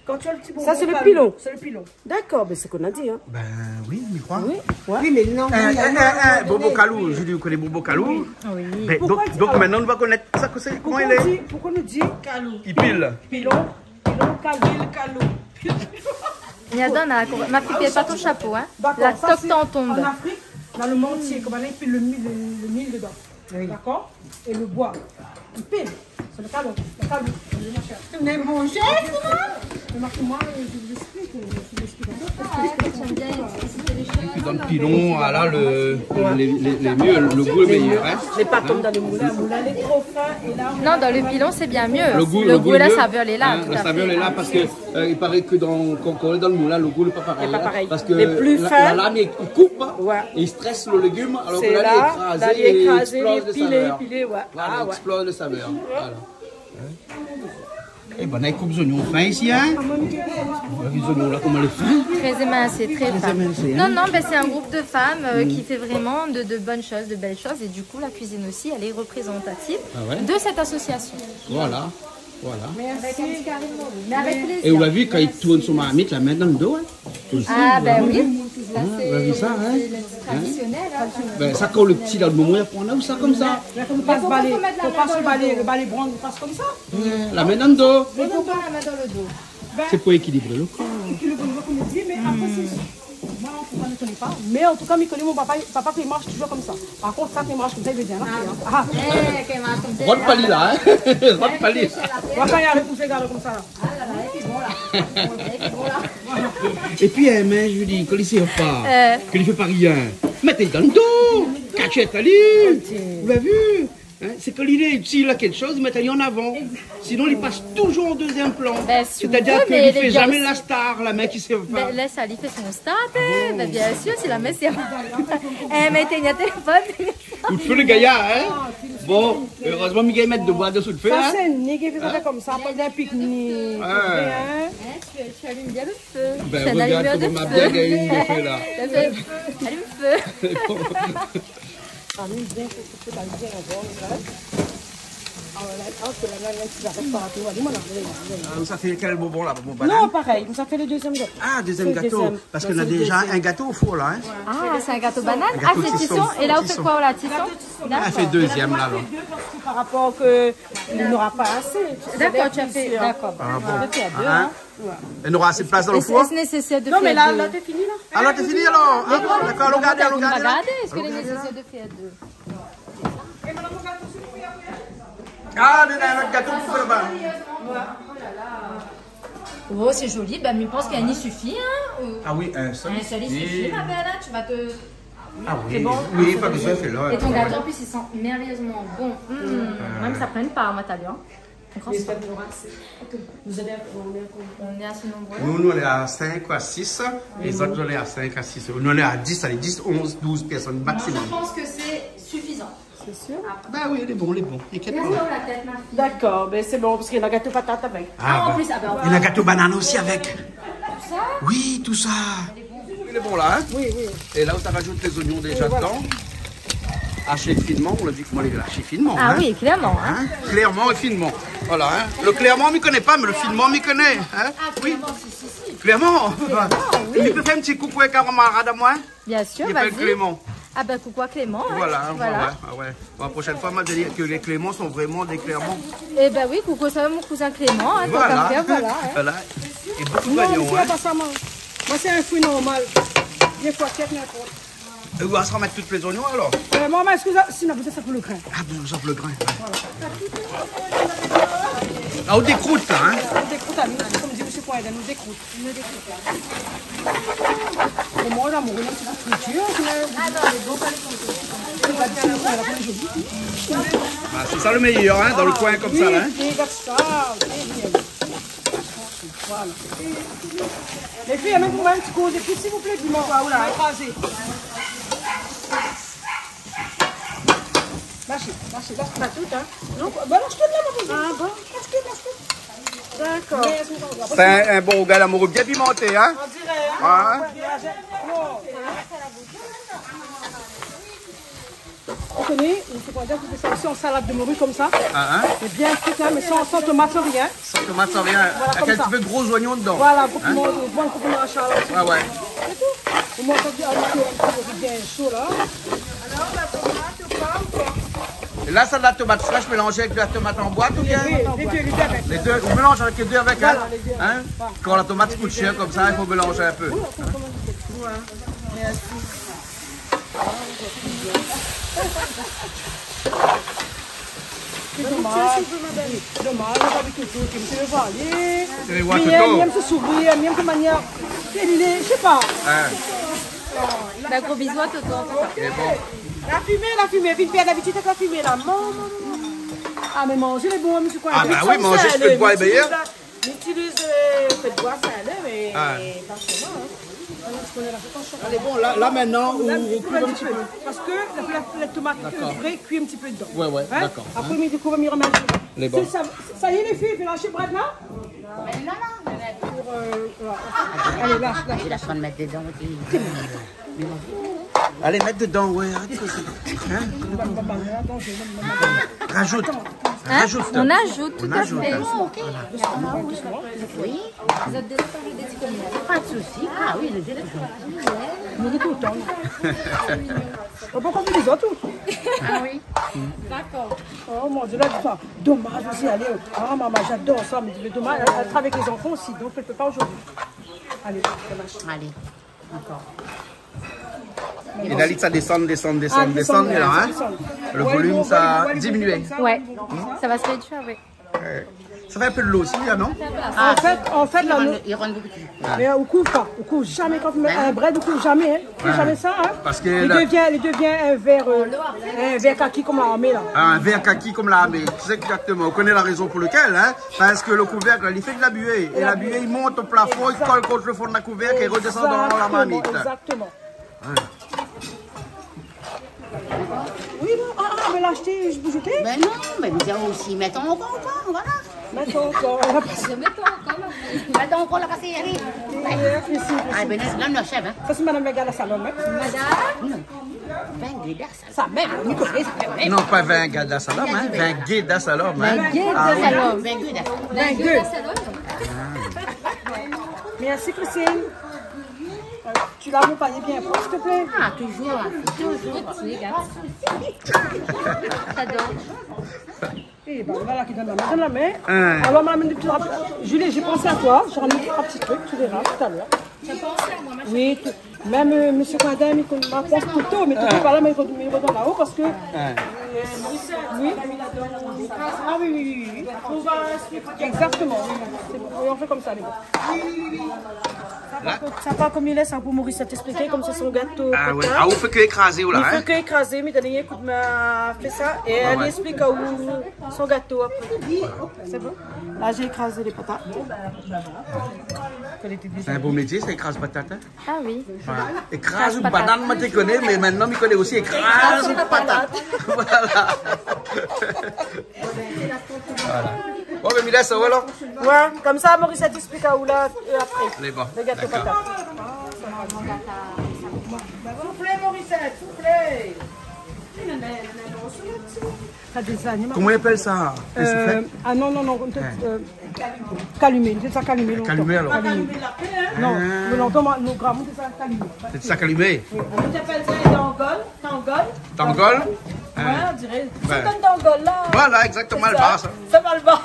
Quand tu as le petit bonbon. Ça, c'est le pilon. C'est le pilon. D'accord, mais c'est ce qu'on a dit. Hein. Ben oui, je crois. Oui. Oui, mais non. Bobo calou, je dis, vous connaissez Bobo calou. Oui. Ben, donc maintenant, on va connaître ça, que c'est, comment il est. Pourquoi on nous dit calou? Il pile. Pilon, calou. Il y a donne à ma fille, pas ton chapeau, hein. D'accord, La ça, toque c'est t'en tombe. En Afrique, dans le monde entier, comme on a pile le mil dedans. D'accord? Et le bois. Il pile. C'est le calou. Le calou. On est bon chef. Mais moi, je vous explique. J'aime bien expliciter les choses. Tu donnes pilon, là, les mieux, le goût est meilleur. Hein. Les pas comme dans le moulin. Le moulin est trop fin. Et là, Non, dans le pilon, c'est bien mieux. Le goût et la mieux. saveur, elle est là. Hein, tout la à saveur fait. est là parce que il paraît que quand on est dans le moulin, le goût n'est pas pareil. N'est pas pareil. Parce que Les plus la fins. lame il coupe Ouais. et il stresse le légume alors que c'est là là, il est écrasé, là, il est écrasé, et il explose de pilé, saveur. pilé, ouais. Voilà, Ah, il ouais. explose de saveur. Voilà. Et ben, on a les coupes oignons fins ici, hein. Les oignons là, comment les fins? Très émincé, très fin. émincé, hein. Non, non, ben, c'est un groupe de femmes qui fait vraiment de bonnes choses, de belles choses. Et du coup, la cuisine aussi, elle est représentative Ah ouais. de cette association. Voilà. Voilà. Avec un petit carré de morue. Mais avec plaisir. Et vous avez vu quand il tourne son marmite, la main dans le dos, hein. Ah, ben oui. Là, c'est vous avez vu ça, hein? le petit traditionnel. Hein. Ben, ça, quand le petit dans le moment, il prend là ou ça comme ça. Là, comme on passe balai, faut mettre la on main passe dans le le balai, dos. le balai brun, on passe comme ça. La main dans le dos. Mais faut pas la main dans le dos. C'est pour équilibrer le corps. Et puis le bon, comme on dit, mais après, c'est... Moi, on ne peut pas mettre les connaît pas. Mais en tout cas, il connaît mon papa. Papa, il marche toujours comme ça. Par contre, ça, il marche comme ça, il veut dire. Rod Pali là, hein? Rod Pali. Papa, il a repoussé, regarde comme ça. Là. Et puis, mais je veux dire, quand il ne sert pas, qu'il ne fait pas rien, mettez dans le dos, cachette, allez. Vous l'avez vu? Hein, c'est quand il est utile à quelque chose, il met en avant. Sinon, il passe toujours au deuxième plan. C'est-à-dire qu'il ne fait jamais la star, la mec qui ne sert pas. Laisse Ali faire son start. Ben, bien sûr, si la mec sert pas. Mais t'es un téléphone. Coup de feu, le gaillard, hein? Bon, heureusement, Miguel met de bois dessous le feu. Ça, c'est une nez qui fait ça comme ça, pas d'un pique-nique. Tu allumes bien le feu. Ben, regarde comment ma bien gagné le feu là. Allume le feu. Allume bien, faut que tu allumes bien avant. Ça fait quel bonbon là? Non, pareil, ça fait le deuxième gâteau. Ah, deuxième gâteau. Parce qu'on a déjà un gâteau au four là. Hein? Ah, c'est un gâteau banane. Ah, c'est tisson. Et là, on fait quoi, la tisson? Elle fait deuxième là. Par rapport qu'il n'aura pas assez. D'accord, tu as fait. D'accord. Ah bon. Elle n'aura assez de place dans le four? Est-ce nécessaire de faire deux? Non, mais là, t'es fini là. Ah, là, t'es fini alors? Ah bon, d'accord, allons regarder, allons regarder. Est-ce qu'il est nécessaire de faire deux? Ah, il y a un gâteau pour faire là-bas. Oh, c'est joli. Ben, mais je pense qu'un y suffit. Hein. Ah oui, un seul. Un seul y suffit, ma belle. Tu vas te. Ah oui, oui, pas besoin de faire là. Et ton gâteau, en plus, il sent merveilleusement bon. Même ça prenne pas, Matalion. Vous avez on est assez nombreux. Nous, on est à 5 ou à 6. Les autres, on est à 5 à 6. Nous, on est à 10, allez, 10, 11, 12 personnes maximum. Je pense que c'est suffisant. C'est sûr? Ben oui, il est bon, il est bon. D'accord, ben c'est bon, parce qu'il y a un gâteau patate avec. Ah, en plus, il y a un gâteau banane aussi avec. Tout ça? Oui, tout ça. Il est bon là, hein? Oui, oui. Et là où tu rajoutes les oignons déjà dedans. Haché finement, on l'a dit comment les hacher finement. Ah hein? oui, clairement. Hein? Clairement et finement. Voilà, hein? Le clairement, on ne m'y connaît pas, mais le finement, on m'y connaît. Hein? Ah, clairement, si. Clairement? Oui. Tu peux faire un petit coucou avec un camarade à moi? Bien sûr, vas-y. Il Clément. Ah ben coucou à Clément. Voilà, voilà. Ouais. Bon, la prochaine fois, moi, je vais dire que les Cléments sont vraiment des Clermonts. Eh ben oui, coucou, ça va mon cousin Clément. Hein, voilà. Voilà. Voilà. Et beaucoup de non, gagnants. Hein. Pas ça, moi, c'est un fruit normal. Des fois, n'importe. On va se remettre tous les oignons alors? Maman, excusez, sinon vous êtes ça pour le grain. Ah, bon, ça pour le grain. Voilà. Ah, on décroute là, hein? On décroute à nous, comme dit M. Poindre, nous décroute. Pour moi, l'amour, on a une petite friture. Ah non, les bons c'est ça le meilleur, hein, dans le coin comme ça, là. Hein? Voilà. Les filles, même pour un petit coup, et puis s'il vous plaît, du manque là, écrasé. Lâchez, pas tout, hein. Non, bah lâche tout de là, ma bon. Lâche tout. D'accord. C'est un bon gars l'amoureux bien pimenté, hein. On dirait, hein. On connaît, il faut dire que c'est ça aussi en salade de morue comme ça. C'est bien fait, mais sans tomate, sans rien. Sans tomate, sans rien. Avec un petit peu de gros oignons dedans. Voilà, pour qu'on mange ça. Ah ouais. C'est tout. Vous m'entendez avec un bien chaud là. Alors, la tomate ou pas ou quoi? Et là, c'est de la tomate fraîche mélangée avec de la tomate en boîte ou bien? Oui, les deux. On mélange avec les deux avec voilà, les deux. Hein? Quand la tomate coûte cher comme ça, il faut mélanger un peu. Merci. C'est dommage, on va avec tout, c'est le valier. C'est les voitures. Même se sourire, même de manière, je sais pas. Bah, gros bisous à Toto. La fumée, vite faire d'habitude avec la fumée là. Ah mais manger les bons, monsieur quoi. Ah bah oui, manger ce feu de bois et meilleur. On utilise le feu de bois, ça allait, mais pas seulement. Allez, bon, là maintenant, on coupe un petit peu. Parce que la tomate cuit un petit peu dedans. Ouais, hein? d'accord. Après, on va m'y remettre. Les bons. Ça y est, les filles, lâchez Brad là. Allez, lâche. Il a soin de mettre dedans. Allez, mettre dedans, ouais. Rajoute. Rajoute. On ajoute tout à fait. Oui. Vous êtes déjà parlé des petits communes. Pas de souci. Ah oui, le délai. On est tout le temps. On peut comme les autres. Ah oui. D'accord. Oh mon Dieu, là, dommage aussi, allez. Ah maman, j'adore ça, mais dommage, elle travaille avec les enfants aussi, donc elle ne peut pas aujourd'hui. Allez, dommage. Allez, encore. Et là, ça descend, et là, hein. Le volume, ça a diminué. Ouais, ça va se réduire, oui. Ça fait un peu de l'eau aussi, non? En fait, là, il rentre beaucoup. mais on couvre pas. On couvre jamais quand on met un bread, on couvre jamais. Hein. On fait jamais ça. Hein. Parce que il devient un verre kaki comme la armée là. Un verre kaki comme la armée. Tu sais exactement. On connaît la raison pour laquelle, hein? Parce que le couvercle, il fait de la buée. Et la buée, il monte au plafond, il colle contre le fond de la couvercle et redescend dans la marmite. Exactement. Ouais. Oui, non, mais l'acheter, je vous jeter? Ben non, mais nous allons aussi mettre encore, voilà. Mettons encore. Mettons encore la passée, allez. Ah, ben là, nous chef, hein. Ça, c'est Madame Vega la salon, hein. Madame? Non. 20 guédas, ça même, nous connaissons ça même. Non, pas 20 guédas salom, hein. 20 guédas salom, hein. 20 guédas salom. 20 guédas. 20 guédas salom. Merci, Christine. Tu laves mon panier bien propre, s'il te plaît? Ah, toujours. Tu regardes. T'adores. Eh ben, voilà qui donne la main. Donne la main. Alors, on m'amène des petits draps. Julie, j'ai pensé à toi. Je ramène un petit truc, tu verras tout à l'heure. Tu as pensé à moi, ma chérie? Oui, même M. Quentin, il m'a pensé tout tôt, mais tu ne pas là, mais il redonne là-haut parce que. Oui. Ah oui. On va expliquer. Exactement. Oui, on fait comme ça, les gars. Ça part comme il est, ça pour Maurice t'expliquer, comme ça, son gâteau. Ah ouais, ah, on fait que écraser, là, hein? Il fait que écraser, mais dernier écoute, m'a fait ça, et elle explique où son gâteau après. C'est bon? Là, j'ai écrasé les patates. C'est un beau métier, ça écrase patate. Hein? Ah oui. Voilà. Écrase une banane, moi je connais, mais maintenant je connais aussi écrase une patate. Voilà. Voilà. Bon, mais Mila, ça va là? Ouais, comme ça, Maurice t'explique où là après. Les bons. Le gâteau patate. Soufflez, Mauricette, soufflez. Comment on appelle ça? Ah non, calumet, c'est ça calumet. Calumet alors? Non, mais longtemps, nos grammes, c'est ça calumet. C'est ça calumet? On appelle ça tangol. Tangol? Ouais, on dirait. C'est comme tangol là. Voilà, exactement, le bar ça. C'est pas le bar.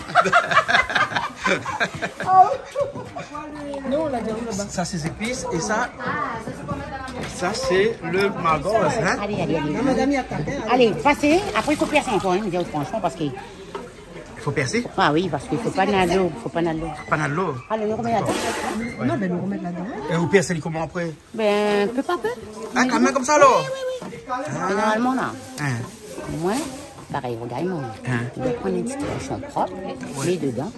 Non, on l'a dit là-bas. Ça, c'est épices et ça. Ça, c'est le margot, hein? Allez, passez. Après, il faut percer encore, hein, franchement, parce que. Il faut percer? Ah oui, parce qu'il ne faut pas de l'eau. Pas de l'eau? Allez, nous remettons là-dedans. Non, ben nous remettre là-dedans. Et vous percez comment après? Ben, peu par peu. Ah, quand même comme ça alors? Oui. Généralement, là. Moi, pareil, regarde-moi. Tu dois prendre une petite pochon propre, mets dedans.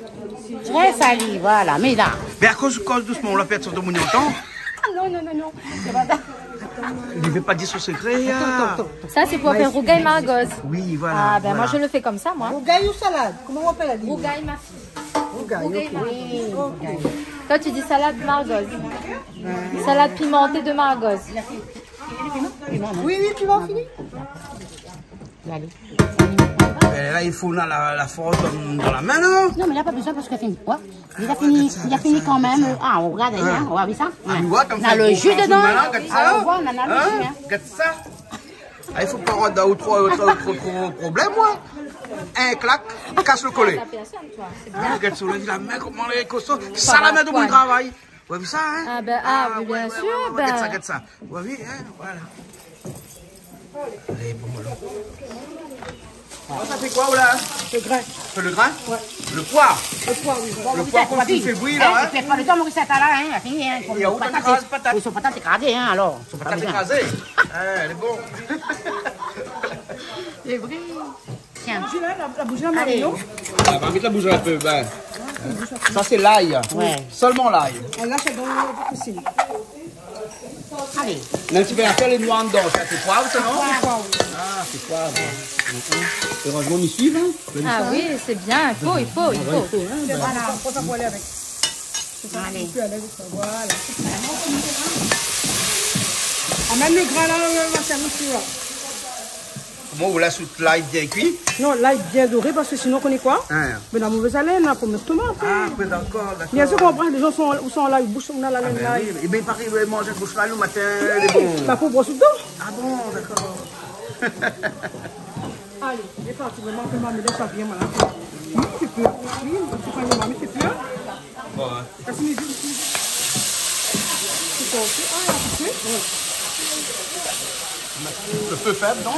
Très sali, voilà, mets là. Mais à cause doucement, on l'a fait sur de mon temps. Non. C'est pas ça. Il ne veut pas dire son secret. Ça, c'est pour faire rougail margoz. Oui, voilà. Ah, ben moi, je le fais comme ça, moi. Rougail ou salade? Comment on appelle la ligne? Rougail, ma fille. Rougail, Oui. Toi, tu dis salade margoz. Salade pimentée de margoz. Oui, piment fini. Allez. Là, il faut la force dans la main, non? Non, mais il n'y a pas besoin parce qu'il a fini. Ouais. Il a fini quand même. Ah, on regarde, hein, on va voir ça. On a le jus dedans. Ah, on voit, on a le jus. Regarde ça. Ah, il faut pas avoir ou trop problème, moi. Un clac, casse le collet. Regarde sur la main, comment les costauds. Ça la main de mon travail. Vous avez vu ça, hein? Oui, bien sûr. Regarde ça. Vous avez vu, hein? Voilà. Allez, bon, alors. Ça fait quoi, là? Le grain. C'est le grain? Ouais. Le poire? Le poire, oui. Le poire qu'on fait bouillir, là, hein? Il fait pas le temps, Maurice, là, hein? Il a fini, hein? Il y a autant de patates. Oui, son patate écrasée, hein, alors. Son patate écrasée? Elle est bon. C'est vrai. Tiens. La bougie à Marino. On va mettre la bougie un peu, ben. Ça, c'est l'ail. Ouais. Seulement l'ail. Elle lâche dans la cuisine. Allez. Même si tu vas faire les noix dedans, ça c'est poivre, ça, non? Poivre. Ah, c'est poivre. Heureusement, ils suivent, hein? Ah oui, c'est bien, il faut. Voilà, faut ça pour aller avec. Allez. Voilà. Amène le gras là, ma service là. Comment vous la soupe l'ail bien cuit? Non, l'ail bien doré parce que sinon on connaît quoi? Mais la mauvaise haleine, là, pour mettre tomate. Ah, oui, d'accord. Bien sûr qu'on comprend, les gens sont là, ils bouchent, on a la laine là. Et bien, pareil, vous mangez bouche là le matin, c'est bon. La pauvre brosse dedans. Ah bon, d'accord. Allez, c'est parti, vraiment, que ma médaille soit bien malade. Oui, c'est peu. Oui, c'est pas une mamie, c'est peu. Bon, Parce que mes yeux ici. C'est quoi aussi? Ah, c'est peu. Le feu faible, non?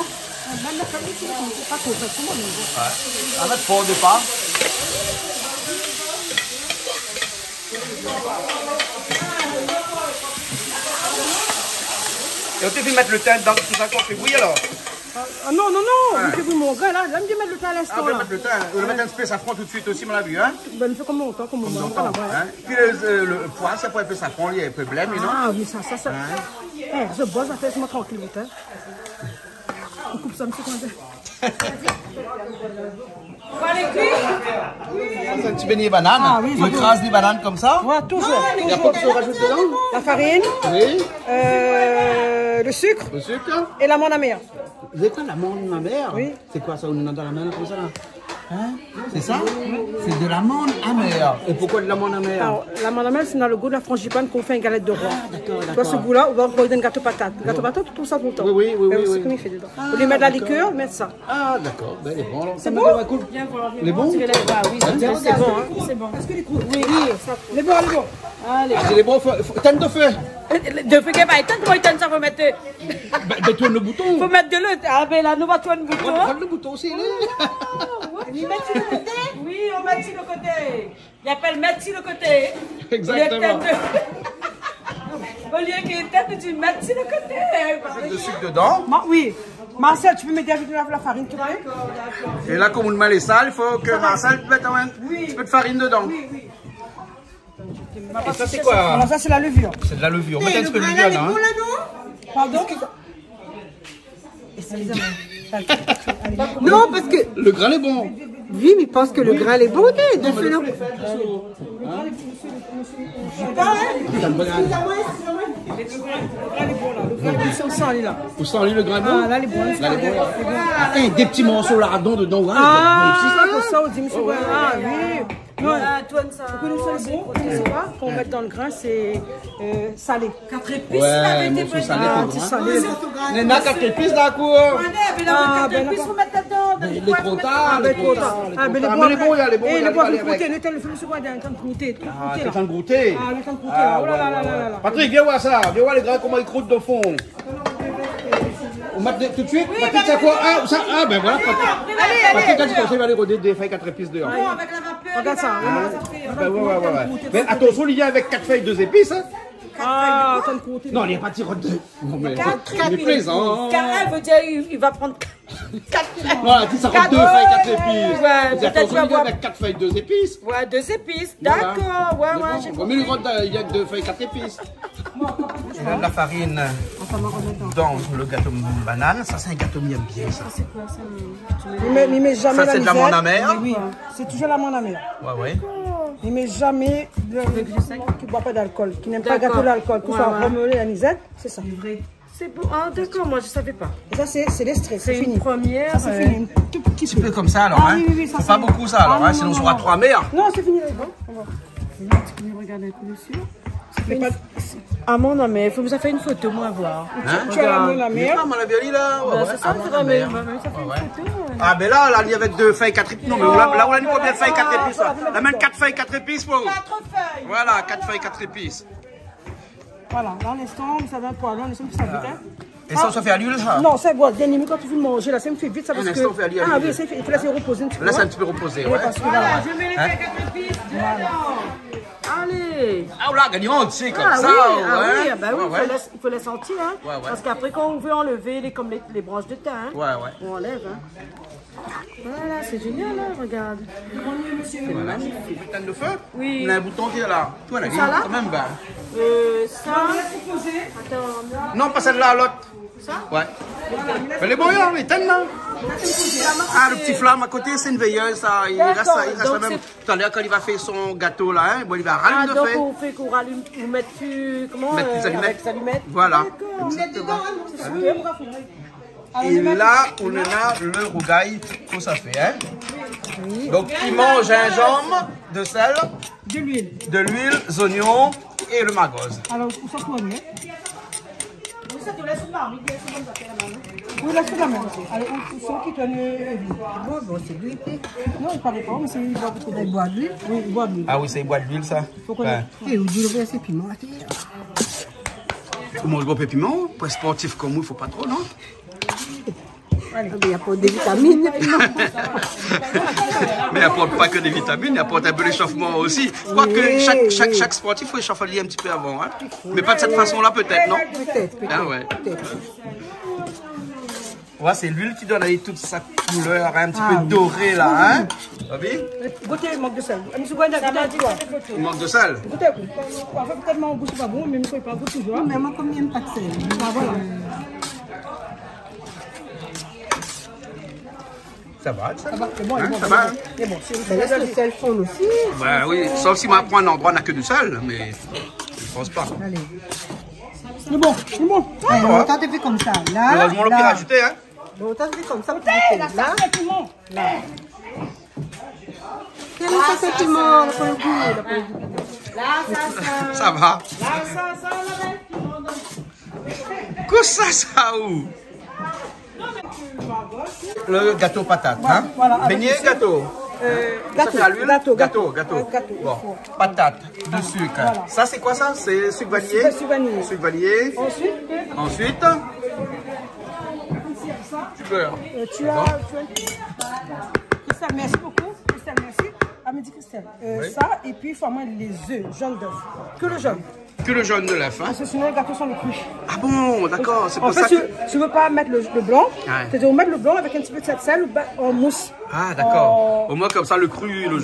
Même la famille, c'est pas trop fait. Comment on dit? À mettre fort au départ. Et on te fait mettre le thym dans tout ça qu'on fait bouillir alors? Ah non, non, non, il fait bouillir mon gars là. Là, me dit mettre le thym à l'instant. Ah, on peut mettre le thym. On va mettre un peu safran tout de suite aussi, on l'a vu, hein? Ben, il fait comme longtemps, comme on va là-bas. Puis le poivre, ça pourrait un peu safran, il est un peu blême, non? Ah oui, ça. Eh, je bosse, ça fait moi tranquille, hein. On coupe ça, monsieur Condé. C'est un petit beignet banane. Ah, oui, on écrase des bananes comme ça. Ouais, toujours. Il y a quoi que tu rajoutes dedans? La farine. Oui. Le sucre. Le sucre. Et l'amande amère. Vous avez quoi l'amande amère? Oui. C'est quoi ça? On est dans la main comme ça là? Hein? C'est ça? C'est de l'amande amère. Et pourquoi de l'amande amère? Alors, l'amande amère, c'est dans le goût de la frangipane qu'on fait une galette de roi. Ah, d'accord. Tu vois ce goût-là, on va regarder un gâteau patate. Le gâteau patate, tu trouves ça tout le temps. Oui. C'est comme il fait dedans. Au lieu de mettre de la liqueur, mettre ça. Ah, d'accord. Ben, il est bon alors. C'est bon? Il est bon? C'est bon, hein? C'est bon. Est-ce que les croûtes? Oui, il est bon, il est bon. Allez. Ah, c'est les bons. Tente de feu. De feu qu'il va éteindre, comment éteindre ça? Faut mettre. Ben, tourne le bouton. Faut mettre de l'eau. Ah, ben là, nous va tourner le bouton. Prends le bouton aussi. Oui, mettre sur le côté. Oui, on met sur le côté. Il appelle mettre sur le côté. Exactement. Au lieu qu'il éteigne, tu mets sur le côté. Avec du sucre dedans. Oui. Marcel, tu peux m'aider à ajouter la farine, tu veux? Et là, comme on met les salles, il faut que Marcel mette un petit peu de farine dedans. Oui. Et ça, c'est quoi? Alors, ça, c'est la levure. C'est de la levure. On met un petit peu de levure là. Hein. Pardon? Non, parce que Le grain est bon. lui, il pense que le grain est bon de feu. On sent, là. Vous sentez le grain bon? Ah, là, les bons. Là, les bons. Et des petits morceaux lardons dedans. Ouais, Ah, c'est ça pour ça, on dit, monsieur. Ah, oui. Non, toi, ça. vous connaissez le bon, vous connaissez pas? Quand on met dans le grain, c'est salé. 4 épices, ouais, moi, je suis salé Ah, pour petit moi. salé. Il y en a 4 épices dans la cour. Mais là, 4 épices, faut mettre dedans. Les trop tard. Ah, ben trop tard. Ah, ben les bons, il y a les bons. Et Il y les a bons, les vous goûtez, le temps de faire le second, il y a un temps de goûter. Ah, c'est en goûter. Ah, le temps de goûter, là. Oh là là là là là. Patrick, viens voir ça. Viens voir les grains, comment ils croûtent de fond. On met tout de suite? Patrick, c'est quoi? Ah, ben voilà. Patrick, quand tu conseilles, il va aller roder des feuilles 4 épices dehors. Non, avec la vapeur. Regarde ça. Ben ouais. Mais attention, il y a avec 4 feuilles 2 épices. Hein? Ah, temps de goûter. Non, il n'y a pas de tirotte. Non, mais il est plaisant. Carré veut dire il va prendre 4 feuilles. Voilà, tu sors 2 feuilles 4 épices. Ouais, peut-être Attention, il y a avoir- avec 4 feuilles 2 épices. Ouais, 2 épices. Voilà. D'accord, ouais, j'ai Mais le rôde, il y a que 2 feuilles 4 épices. Je mets de la farine dans le gâteau de banane. Ça, c'est un gâteau bien ça. Il met jamais Ça, la c'est de l'amande amère. Oui, c'est toujours l'amande amère. Ouais. Il met jamais qui ne boit pas d'alcool, qui n'aime pas gâteau d'alcool, que ce soit remelé la nisette, c'est ça. C'est bon. Ah, d'accord, moi je savais pas. Et ça, c'est l'extrait, c'est fini. Une première. Ça, c'est fini. Tout petit Un petit peu comme ça alors. Ah, Hein. oui, ça, C'est pas beaucoup ça alors, hein, sinon on aura 3 mères. Non, c'est fini. On va. Tu peux regarder un coup dessus. Amande amère, il faut que vous avez fait une photo, moi, à voir. Tu as l'amande amère. Ah, la vérité là. Ouais, C'est ça, amande c'est amère. ça fait une photo. Ah, ben là, il y avait 2 feuilles 4 épices. Non, mais là, on a mis combien de feuilles 4 épices là? La même 4 feuilles 4 épices pour vous. 4 feuilles. Voilà, 4 feuilles 4 épices. Voilà, là, l'instant, ça va pour aller, l'instant, ça vite. Et ça, on se fait à l'huile ça? Non, c'est bon, dernier minute quand tu veux manger, là, ça me fait vite, ça parce instant, on que. fait aller à Ah l'huile. oui, il faut laisser reposer un petit peu. Là, c'est un petit peu reposé, ouais. Parce que voilà. Je mets les 4 épices dedans. Allez. Ah, là, gagnant, tu sais, comme Ah ça. oui, ouais. bah oui, Ouais. il faut les sentir. Hein. Ouais. Parce qu'après, quand on veut enlever les branches de thym, hein, Ouais. on enlève. Hein. Voilà, c'est génial, hein, regarde. Voilà, putain de feu. Oui. On a un bouton qui est là. Toi, la vie, Ça, là quand même, ben. Ça. Attends, Non, pas celle-là, l'autre. ça Ouais. Mais les brouillards, mais tellement. Ah, le petit flamme à côté, c'est une veilleuse, ça. Il reste la donc même. Tout à l'heure, quand il va faire son gâteau là, hein, bon, il va rallumer de donc feu. on fait qu'on rallume, on met dessus, comment Mettre des allumettes. avec des allumettes. Voilà. Et là, on en a le rougail que ça fait. Hein? Donc, piment, gingembre, de sel, De l'huile. de l'huile, des oignons et le magos. Alors, où ça tourne? Ça te laisse pas, il laisse pas la main. Oui, là, c'est la même. Alors, où sont qui tournent l'huile? Bon, c'est de l'huile. Non, il ne parlait pas, mais c'est il boit beaucoup d'huile. Il boit de l'huile? Oui, il boit de l'huile. Ah oui, c'est bois de l'huile, ça. Faut qu'on ait. Et vous direz ces piments là. On mange gros piment. Pour un sportif comme moi, il ne faut pas trop, non? Il n'y a pas de vitamines. Mais il n'apporte pas que des vitamines, il apporte un peu d'échauffement aussi. Quoique chaque sportif, il faut échauffer un petit peu avant. Hein? Mais pas de cette façon-là, peut-être, non? Peut-être. Ah ouais. Ouais, c'est l'huile qui donne toute sa couleur, un petit peu dorée là. Hein? T'as vu? Goûtez, il manque de sel. Il manque de sel. Goûtez, en fait, peut-être mon goût, c'est pas bon, mais il ne faut pas goût toujours. Mais moi, comme il n'y a pas de sel. Voilà. Ça va, ça va. C'est bon, hein, ça va. C'est bon. Mais laisse le sel fondre aussi. Bah oui, sauf si moi, pour un endroit, on n'a que du sel, mais je ne pense pas. Allez. C'est bon, c'est bon. Allez, longtemps, tu fais comme ça. Là, Heureusement, le pire ajouté, hein. longtemps, tu fais comme ça. Là, ça, c'est tout le monde. Là. Quel est ce piment? Là, pour le goût. Ça va. Qu'est-ce que ça où? Le gâteau patate, hein? Voilà, beignet, gâteau. Gâteau. Bon, patate, du sucre. Voilà. Ça, c'est quoi ça? C'est sucre vanillé? C'est sucre vanillé. Sucre vanillé. Ensuite, du beurre. tu as... Christelle, merci beaucoup. Christelle, merci. Amélie Christelle. Oui. Ça, et puis il faut avoir les œufs, jaune d'œuf. Que le jaune. Que le jaune de l'œuf, hein? Parce que sinon, les gâteaux sont le cru. Ah bon, d'accord, c'est En pour fait, ça tu que... ne veux pas mettre le blanc, Ouais. tu dois mettre le blanc avec un petit peu de cette sel en mousse. Ah, d'accord. Au moins, comme ça, le cru, le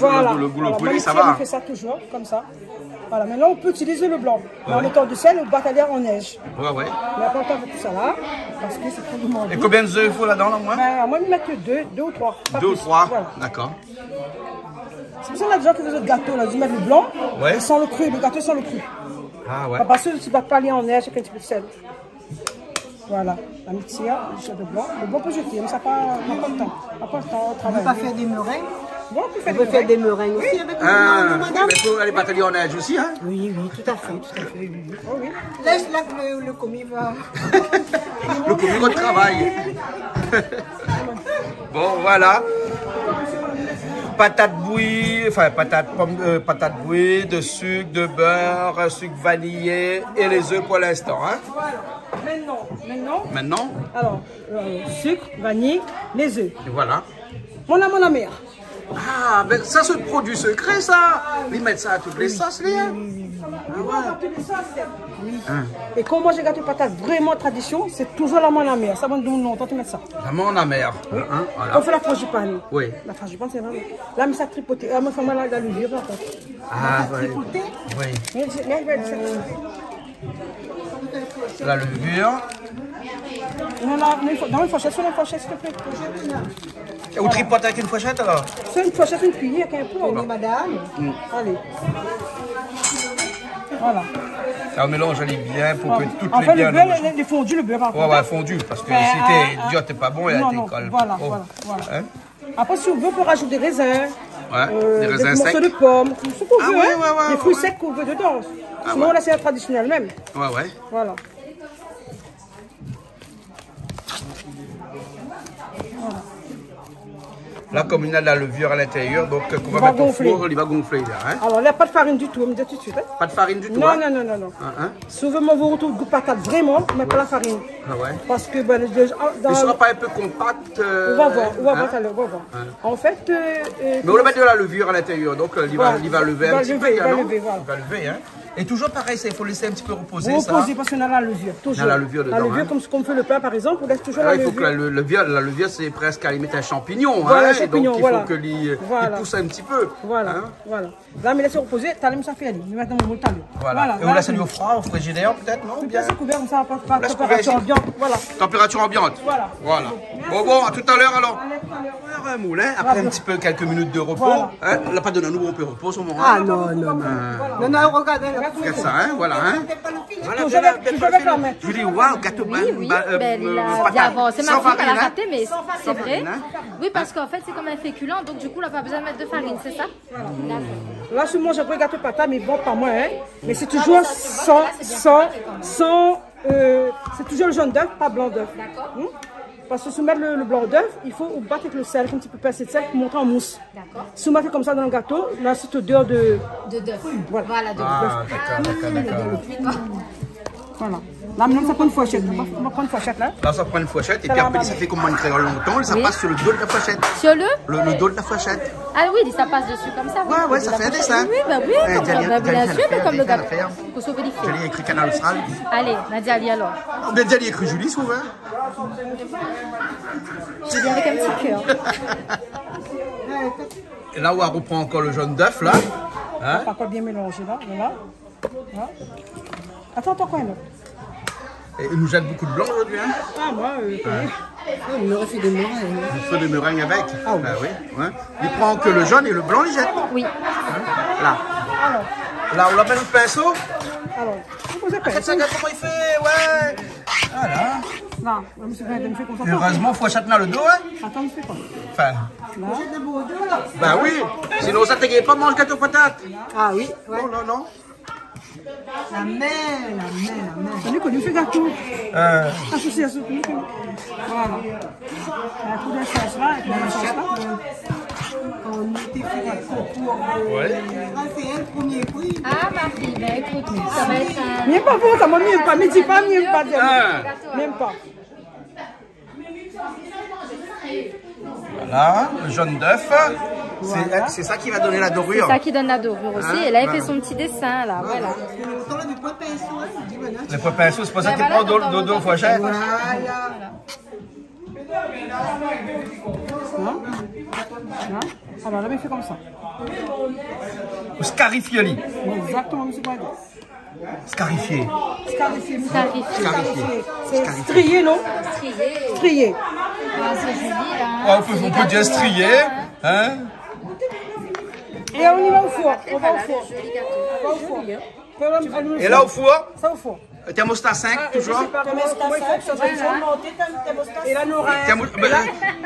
brûlé, ça On va. fait ça toujours, comme ça. Voilà, maintenant on peut utiliser le blanc. Mais en mettant du sel, le batailleur en neige. Ouais. Mais après, on fait tout ça là, parce que c'est trop demandé. Et combien d'œufs il faut là-dedans, là, moins? Ben, moi, je vais mettre que deux ou trois. Pas 2 ou plus. 3, Voilà. d'accord. C'est pour ça qu'il y a des gens qui font des gâteaux, là, ils mettent le blanc, Ouais. sans le cru, le gâteau sans le cru. Ah ouais. Parce que tu ne vas pas aller en neige avec un petit peu de sel. Voilà, la mixture, le blanc. Le blanc peut jeter, mais ça n'a pas le temps. On n'a pas le temps au On travail. ne peut pas faire des meringues. Bon, on peut faire On peut faire des meringues aussi avec le Ah, blanc, madame. mais il faut aller batailler en neige aussi, hein? Oui, tout à fait. Oui. Oh, oui. Laisse là que le commis va. Le commis de travail. Bon, voilà. Patate bouillie, enfin patate bouillie, de sucre, de beurre, sucre vanillé et les œufs pour l'instant. Hein? Voilà. Maintenant, Maintenant, sucre, vanille, les œufs. et voilà. Mon amère. Ah, ben ça c'est le produit secret ça. Ils mettent ça à toutes les sauces, les gars. Et quand moi j'ai gâteau patate vraiment tradition, c'est toujours la mon amère. Ça va nous longtemps de mettre ça. Vraiment en amère. Hein, voilà. On fait la frangipane. Oui. La frangipane, c'est vraiment. Là, mais ça tripoté. Là, moi, moi, la levure, par contre. Ah, ouais. Oui. La levure. Dans une fourchette, sur une fourchette, s'il te plaît. Et vous tripotez avec une fourchette alors? Sur une fourchette, une cuillère, avec un pot, madame. Allez. Voilà. Ça mélange les bien pour que toutes en les fait, biens... le beurre, il est fondu, le beurre, par contre. Ouais, fondu, parce que si t'es idiot, t'es pas bon, il Non, t'écolle. voilà. Hein? Après, si on veut, on peut rajouter des raisins. Ouais, des raisins morceaux secs. de pommes, tout ce qu'on veut, ouais, hein. ouais, Des fruits ouais. secs qu'on veut dedans. Ah Sinon, ouais. là, c'est la traditionnelle même. Ouais. Voilà. Là, comme il y a de la levure à l'intérieur, donc qu'on va va mettre au gonfler. four, il va gonfler là. Hein? Alors, il n'y a pas de farine du tout, on me dit tout de suite. Hein. Pas de farine du tout. Non, hein? non. Hein? Si vous voulez vous retrouver goût de patate, vraiment, on ne met pas la farine. Ah ouais. Parce que ben, Il ne sera pas un peu compact. On va voir tout hein? à l'heure, on va voir. En fait... Mais on va mettre de la levure à l'intérieur, donc il va lever un petit peu. Il va non? lever, voilà. Il va lever, hein? Et toujours pareil, il faut laisser un petit peu reposer ça. Reposer parce qu'on a la levure, toujours. On a la levure dedans, La levure, hein. comme on fait le pain par exemple, on laisse toujours Ah, la il faut levure. que la levure, c'est presque à limite un champignon. Voilà, hein? un champignon, donc il voilà. faut qu'il pousse un petit peu. Voilà, hein? voilà. Là, mais laissez reposer, t'as l'aime ça fait aller. Maintenant, on monte à l'eau. Voilà. Et on laisse aller au froid, au frigidaire peut-être, non? Bien, c'est couvert, comme ça, pas de Laisse température couvert ici. ambiante. Voilà. Température ambiante. Voilà. Bon, à tout à l'heure alors. On va un moule, hein? Après un petit peu, quelques minutes de repos. Voilà. Hein? On n'a pas donné un nouveau, on peut reposer au moment. Ah non, regardez. Regarde ça, hein? Voilà, hein? Voilà, Toujours avec la main. je dis, waouh, gâteau Oui, patate. c'est ma Sans fille qui farine, l'a hein? raté, mais c'est vrai. farine, hein? Oui, parce qu'en fait, c'est comme un féculent, donc du coup, on n'a pas besoin de mettre de farine, c'est ça? D'accord. Là, je mange un peu gâteau patate, mais bon, pas moi, hein. Mais c'est toujours c'est toujours le jaune d'œuf, pas blanc d'œuf. D'accord. Parce que si vous mettez le blanc d'œuf, il faut battre avec le sel, un petit peu passer de sel pour monter en mousse. D'accord. Si vous mettez comme ça dans le gâteau, là, c'est odeur de... De d'œuf. Voilà. Voilà, de Ah, d'œuf. d'accord. Voilà. Là, maintenant, ça prend une fourchette. On va prendre une fourchette là. Là, ça prend une fourchette. Et puis après, ça fait comme une créole longtemps. Ça passe sur le dos de la fourchette. Sur le dos de la fourchette. Ah oui, ça passe dessus comme ça. Ouais, ça fait un dessin. Oui, bien sûr, mais comme le gars. Pour sauver les filles. J'ai écrit Canal Austral. Allez, Nadia Ali alors. Nadia Ali écrit Julie, souvent. Je viens avec un petit cœur. Et là où on reprend encore le jaune d'œuf, là. Hein? Pas encore bien mélangé, là. Là. Attends, quoi, là? Et il nous jette beaucoup de blanc aujourd'hui, hein? Ah, moi, il aurait fait des meringues. Il fait des meringues avec? Ah oui. Oui. Il prend que le jaune et le blanc, il jette? Oui. Là. Alors. Là, on l'appelle le pinceau? Alors, comment il fait? Ouais. Voilà. Non, monsieur me fait confiance. Heureusement, il faut acheter le dos, hein? Attends, il fait quoi? Enfin. Ben oui. Sinon, ça ne t'aiguille pas manger gâteau patate. Ah oui. Ouais. Non. La main. Celui qu'on lui fait gâteau. Association. Voilà. La coup de chasse là, avec la chasse là. On était fait la concours. C'est un premier prix. Ah, ma fille, ben écoute, ça va être un... Même pas pour ça, moi, même pas. Me dis pas, même pas. Même pas. Voilà, le jaune d'œuf. C'est ça qui va donner la dorure. C'est ça qui donne la dorure aussi. Et là, il fait son petit dessin, là. Voilà. Le pot pinceau, c'est pour ça qu'il prend dodo au fourchette. Alors là, il fait comme ça. Scarifioli. Exactement, monsieur Boisdé. Scarifié. C'est strié, non? Strié. Ah, c'est joli, là. On peut dire strié. Hein? Et on y va au four. On va au four. Et là, au four? Ça au four. Thermostat 5, toujours? Et là,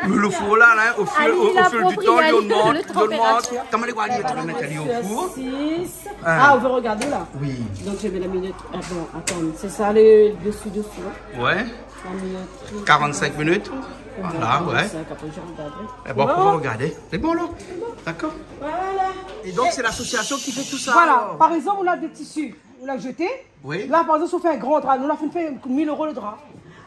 nous le four là, au fil du temps, il augmente. Comment les gualis tu vas mettre au four? Ah, on veut regarder là? Oui. Donc je vais la minute. Attends, c'est ça le dessous. Ouais. 45 minutes. Voilà, ouais. Et bon, on va regarder. C'est bon là? D'accord. Voilà. Et donc, c'est l'association qui fait tout ça? Voilà. Par exemple, on a des tissus. On l'a jeté. Oui. Là, par exemple, si on fait un grand drap, nous, on a fait 1000 € le drap.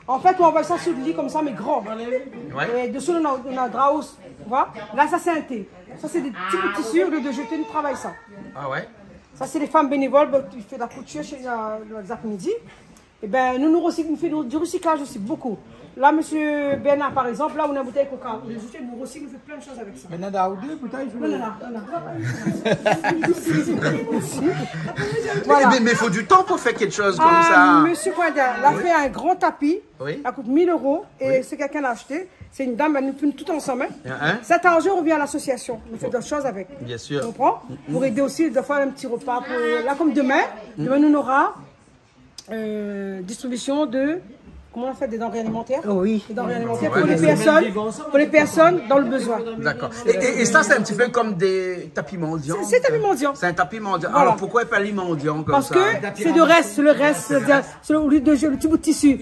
En fait, on envoie ça sur le lit comme ça, mais grand. Ouais. Et dessous, on a un drap hausse. Tu vois? Là, ça, c'est un thé. Ça, c'est des petits tissus. Au lieu de jeter, nous travaillons ça. Ah ouais? Ça, c'est les femmes bénévoles qui font de la couture chez les après-midi. Et ben, nous faisons du recyclage aussi, beaucoup. Là, monsieur Bernard, par exemple, là, on a une bouteille Coca. Nous recycle, nous fait plein de choses avec ça. Mais n'a ou deux bouteilles? Voilà. Mais il faut du temps pour faire quelque chose comme ça. Monsieur Coindin, il a fait un grand tapis. Oui. Ça coûte 1000 €. Et c'est quelqu'un qui l'a acheté. C'est une dame, elle nous fait tout ensemble. Hein? Cet argent revient à l'association. On fait d'autres choses avec. Bien sûr. Tu comprends? Pour aider aussi, de faire un petit repas. Là, comme demain, nous, on aura distribution de... Comment on fait des denrées alimentaires? Oui. Des denrées alimentaires pour les personnes dans le besoin. D'accord. Et ça, c'est un petit peu comme des tapis mendiants? C'est tapis mendiant. C'est un tapis mendiant. Voilà. Alors, pourquoi il pas les mendiants comme Parce ça? que c'est le reste, c'est le petit bout de tissu.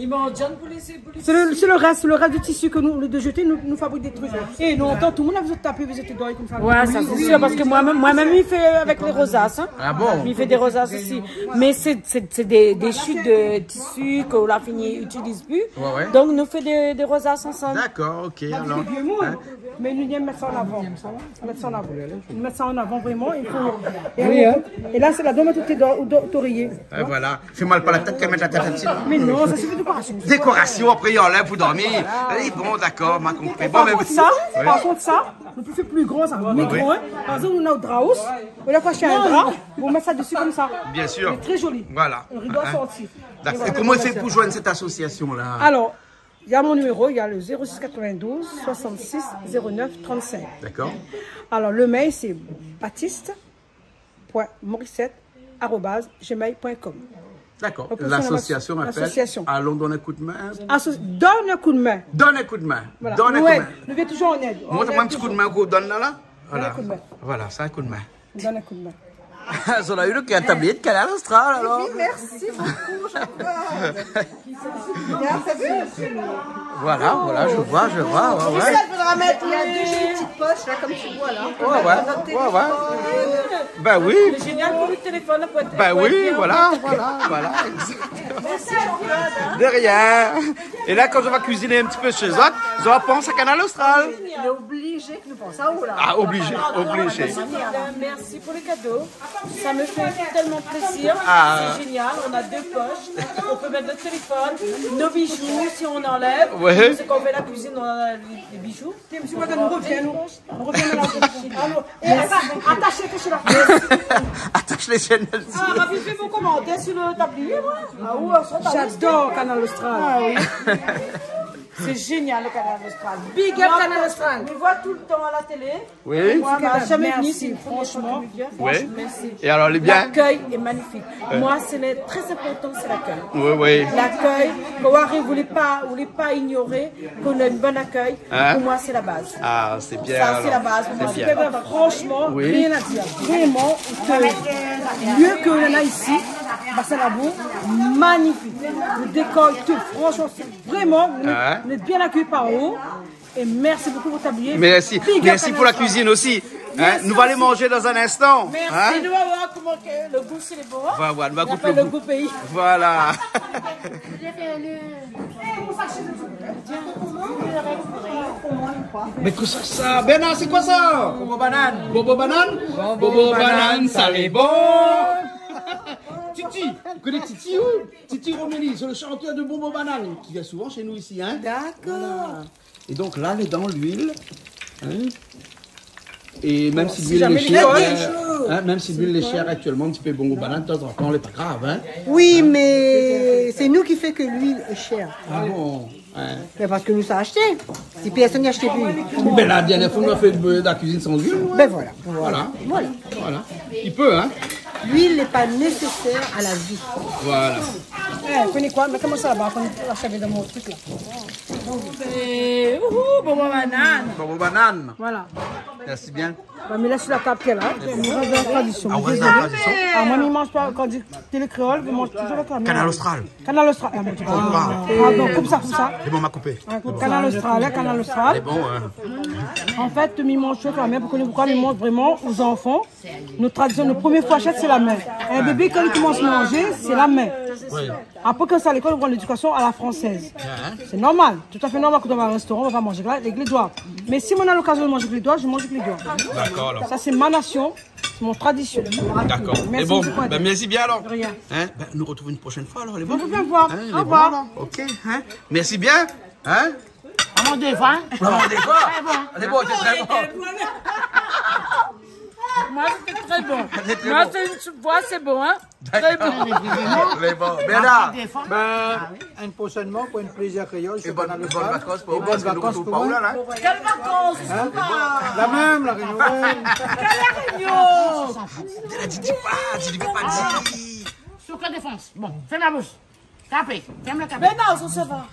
C'est le reste du tissu que nous, de jeter, nous fabriquons des trucs. Et nous, tout le monde a besoin de taper, vous êtes dorés comme ça. Ouais, ça c'est sûr, parce que moi-même, il fait avec les rosaces. Hein. Ah bon? Il fait des rosaces aussi. Mais c'est des chutes de tissu qu'on a fini utilise plus. Ouais. Donc, nous faisons des rosaces ensemble. D'accord, ok. Alors, mais nous aimons mettre ça en avant. Nous mettons ça en avant vraiment. Il faut... Et là, c'est la dame tout est oreiller. Voilà. Fais-moi pas la tête qu'elle met la tête là-dessus. Mais non, ça suffit de décoration. Décoration, après il y en a pour dormir. Allez, bon, d'accord, m'a compris. Bon, Par contre, ça, nous pouvons faire plus grand, ça. Mais grand, hein. Par exemple, on a un drap hausse. On a acheté un drap. On met ça dessus comme ça. Bien sûr. C'est très joli. Voilà. Le rideau sorti. D'accord. Et comment il fait pour joindre cette association-là? Alors, il y a mon numéro, il y a le 06 92 66 09 35. D'accord. Alors, le mail, c'est baptiste.morissette@gmail.com. D'accord. L'association appelle. Allons donner un coup de main. Donne un coup de main. Donne un coup de main. Voilà. Donne un coup de main. Nous venons toujours en aide. Montre-moi un petit coup de main qu'on donne là. Donne un coup de main. Voilà, c'est un coup de main. Donne un coup de main. On a eu le tablier de Canal Austral alors. Oui, merci beaucoup, Voilà, je vois. Ouais. Il faudra mettre deux petites poches, là, comme tu vois, là. Ouais. Ben oui. C'est génial pour le téléphone. Ben oui, voilà. De rien. Et là, quand on va cuisiner un petit peu chez eux, on pense à Canal Austral. Il est obligé que nous pensions là. Ah, obligé. Merci pour les cadeaux. Ça me fait tellement plaisir. C'est génial. On a deux poches. On peut mettre notre téléphone, nos bijoux si on enlève. Ouais. C'est quand on fait la cuisine, on a les bijoux. Monsieur Wagan, on revient à la attachez que je la Attache les chaînes. Ah, ma fille fait vos commandes sur le tablier, moi. Ah oui, J'adore Canal Austral. Ah oui. C'est génial le Canal Austral. Big up Canal Austral. On me voit tout le temps à la télé. Oui. Moi, ma jamais venu, Merci, c'est franchement. Oui. Merci. Et alors, les biens? L'accueil est magnifique. Moi, très important, c'est l'accueil. Oui. L'accueil, qu'on arrive, vous voulez pas ignorer qu'on a une bonne accueil. Pour moi, c'est la base. Ah, c'est bien. Ça, c'est la base. Pour moi. C'est bien. Franchement, Rien à dire. Vraiment, mieux que l'on a ici, Bassalabou, magnifique. Le décor, tout, franchement, c'est vraiment, vous êtes bien accueillis par eux. Et merci beaucoup pour votre tablier. Merci pour la cuisine aussi. Nous allons aller manger dans un instant. Merci. Nous allons voir comment le goût c'est bon. Voilà, nous allons goûter le goût pays. Voilà. Mais que ça, Bernard, c'est quoi ça? Bobo banane. Bobo banane, ça est bon. Titi, vous connaissez Titi où? Titi Romélie, c'est le chanteur de Bobo Banane qui vient souvent chez nous ici. D'accord. Voilà. Et donc là, elle est dans l'huile. Et même si l'huile est chère, même si l'huile est chère actuellement, un petit peu Bobo Banane, de temps en temps, c'est pas grave. Oui, mais c'est nous qui fait que l'huile est chère. Ah bon? Mais parce que nous ça acheté. Si personne n'a acheté d'huile. Ben la dernière fois, on a fait de la cuisine sans huile. Ben voilà. Voilà. Il peut, hein? L'huile n'est pas nécessaire à la vie. Voilà. Vous connaissez quoi? Mais comment ça va quand on savait dans mon truc là? Bobo banane. Bobo banane. Voilà. Merci bien. Mais là sur la table qu'elle a, on reste dans la tradition. Ah ouais, dans la tradition. Ah, moi, je ne mange pas, quand je dis télé-créole, je mange toujours le canal. Canal Austral. Canal Austral. Ah, bon, pardon, comme ça. C'est bon, m'a coupé. Canal Austral, Canal Austral. C'est bon, En fait, je mange toujours la main. Vous connaissez pourquoi je mange vraiment aux enfants? Notre tradition, notre première fois achète, c'est la main. Un bébé, quand il commence à manger, c'est la main. Après, quand c'est à l'école, on prend l'éducation à la française. C'est normal, tout à fait normal que dans un restaurant, on va pas manger avec les doigts. Mais si on a l'occasion de manger avec les doigts, je mange avec les doigts. D'accord, alors. Ça, c'est ma nation, c'est mon tradition. D'accord. Merci, bon, ben, merci bien alors. Rien. Nous retrouvons une prochaine fois alors, les bons. On peut bien voir. Au revoir. Ok. Merci bien. À mon devoir. C'est bon, c'est très bon. Moi, c'était très bon. Moi, c'est une soupe, c'est bon, hein? Très bon. Mais bon, Bernard. Un prochainement pour un plaisir créole. Et bonnes vacances pour vous. Bonnes vacances pour vous. Quelles vacances? La même, la réunion. Quelle réunion? dis pas. Sucre défense. Bon, fais ma bouche. Capé. Ferme le capé. Mais non, ça va.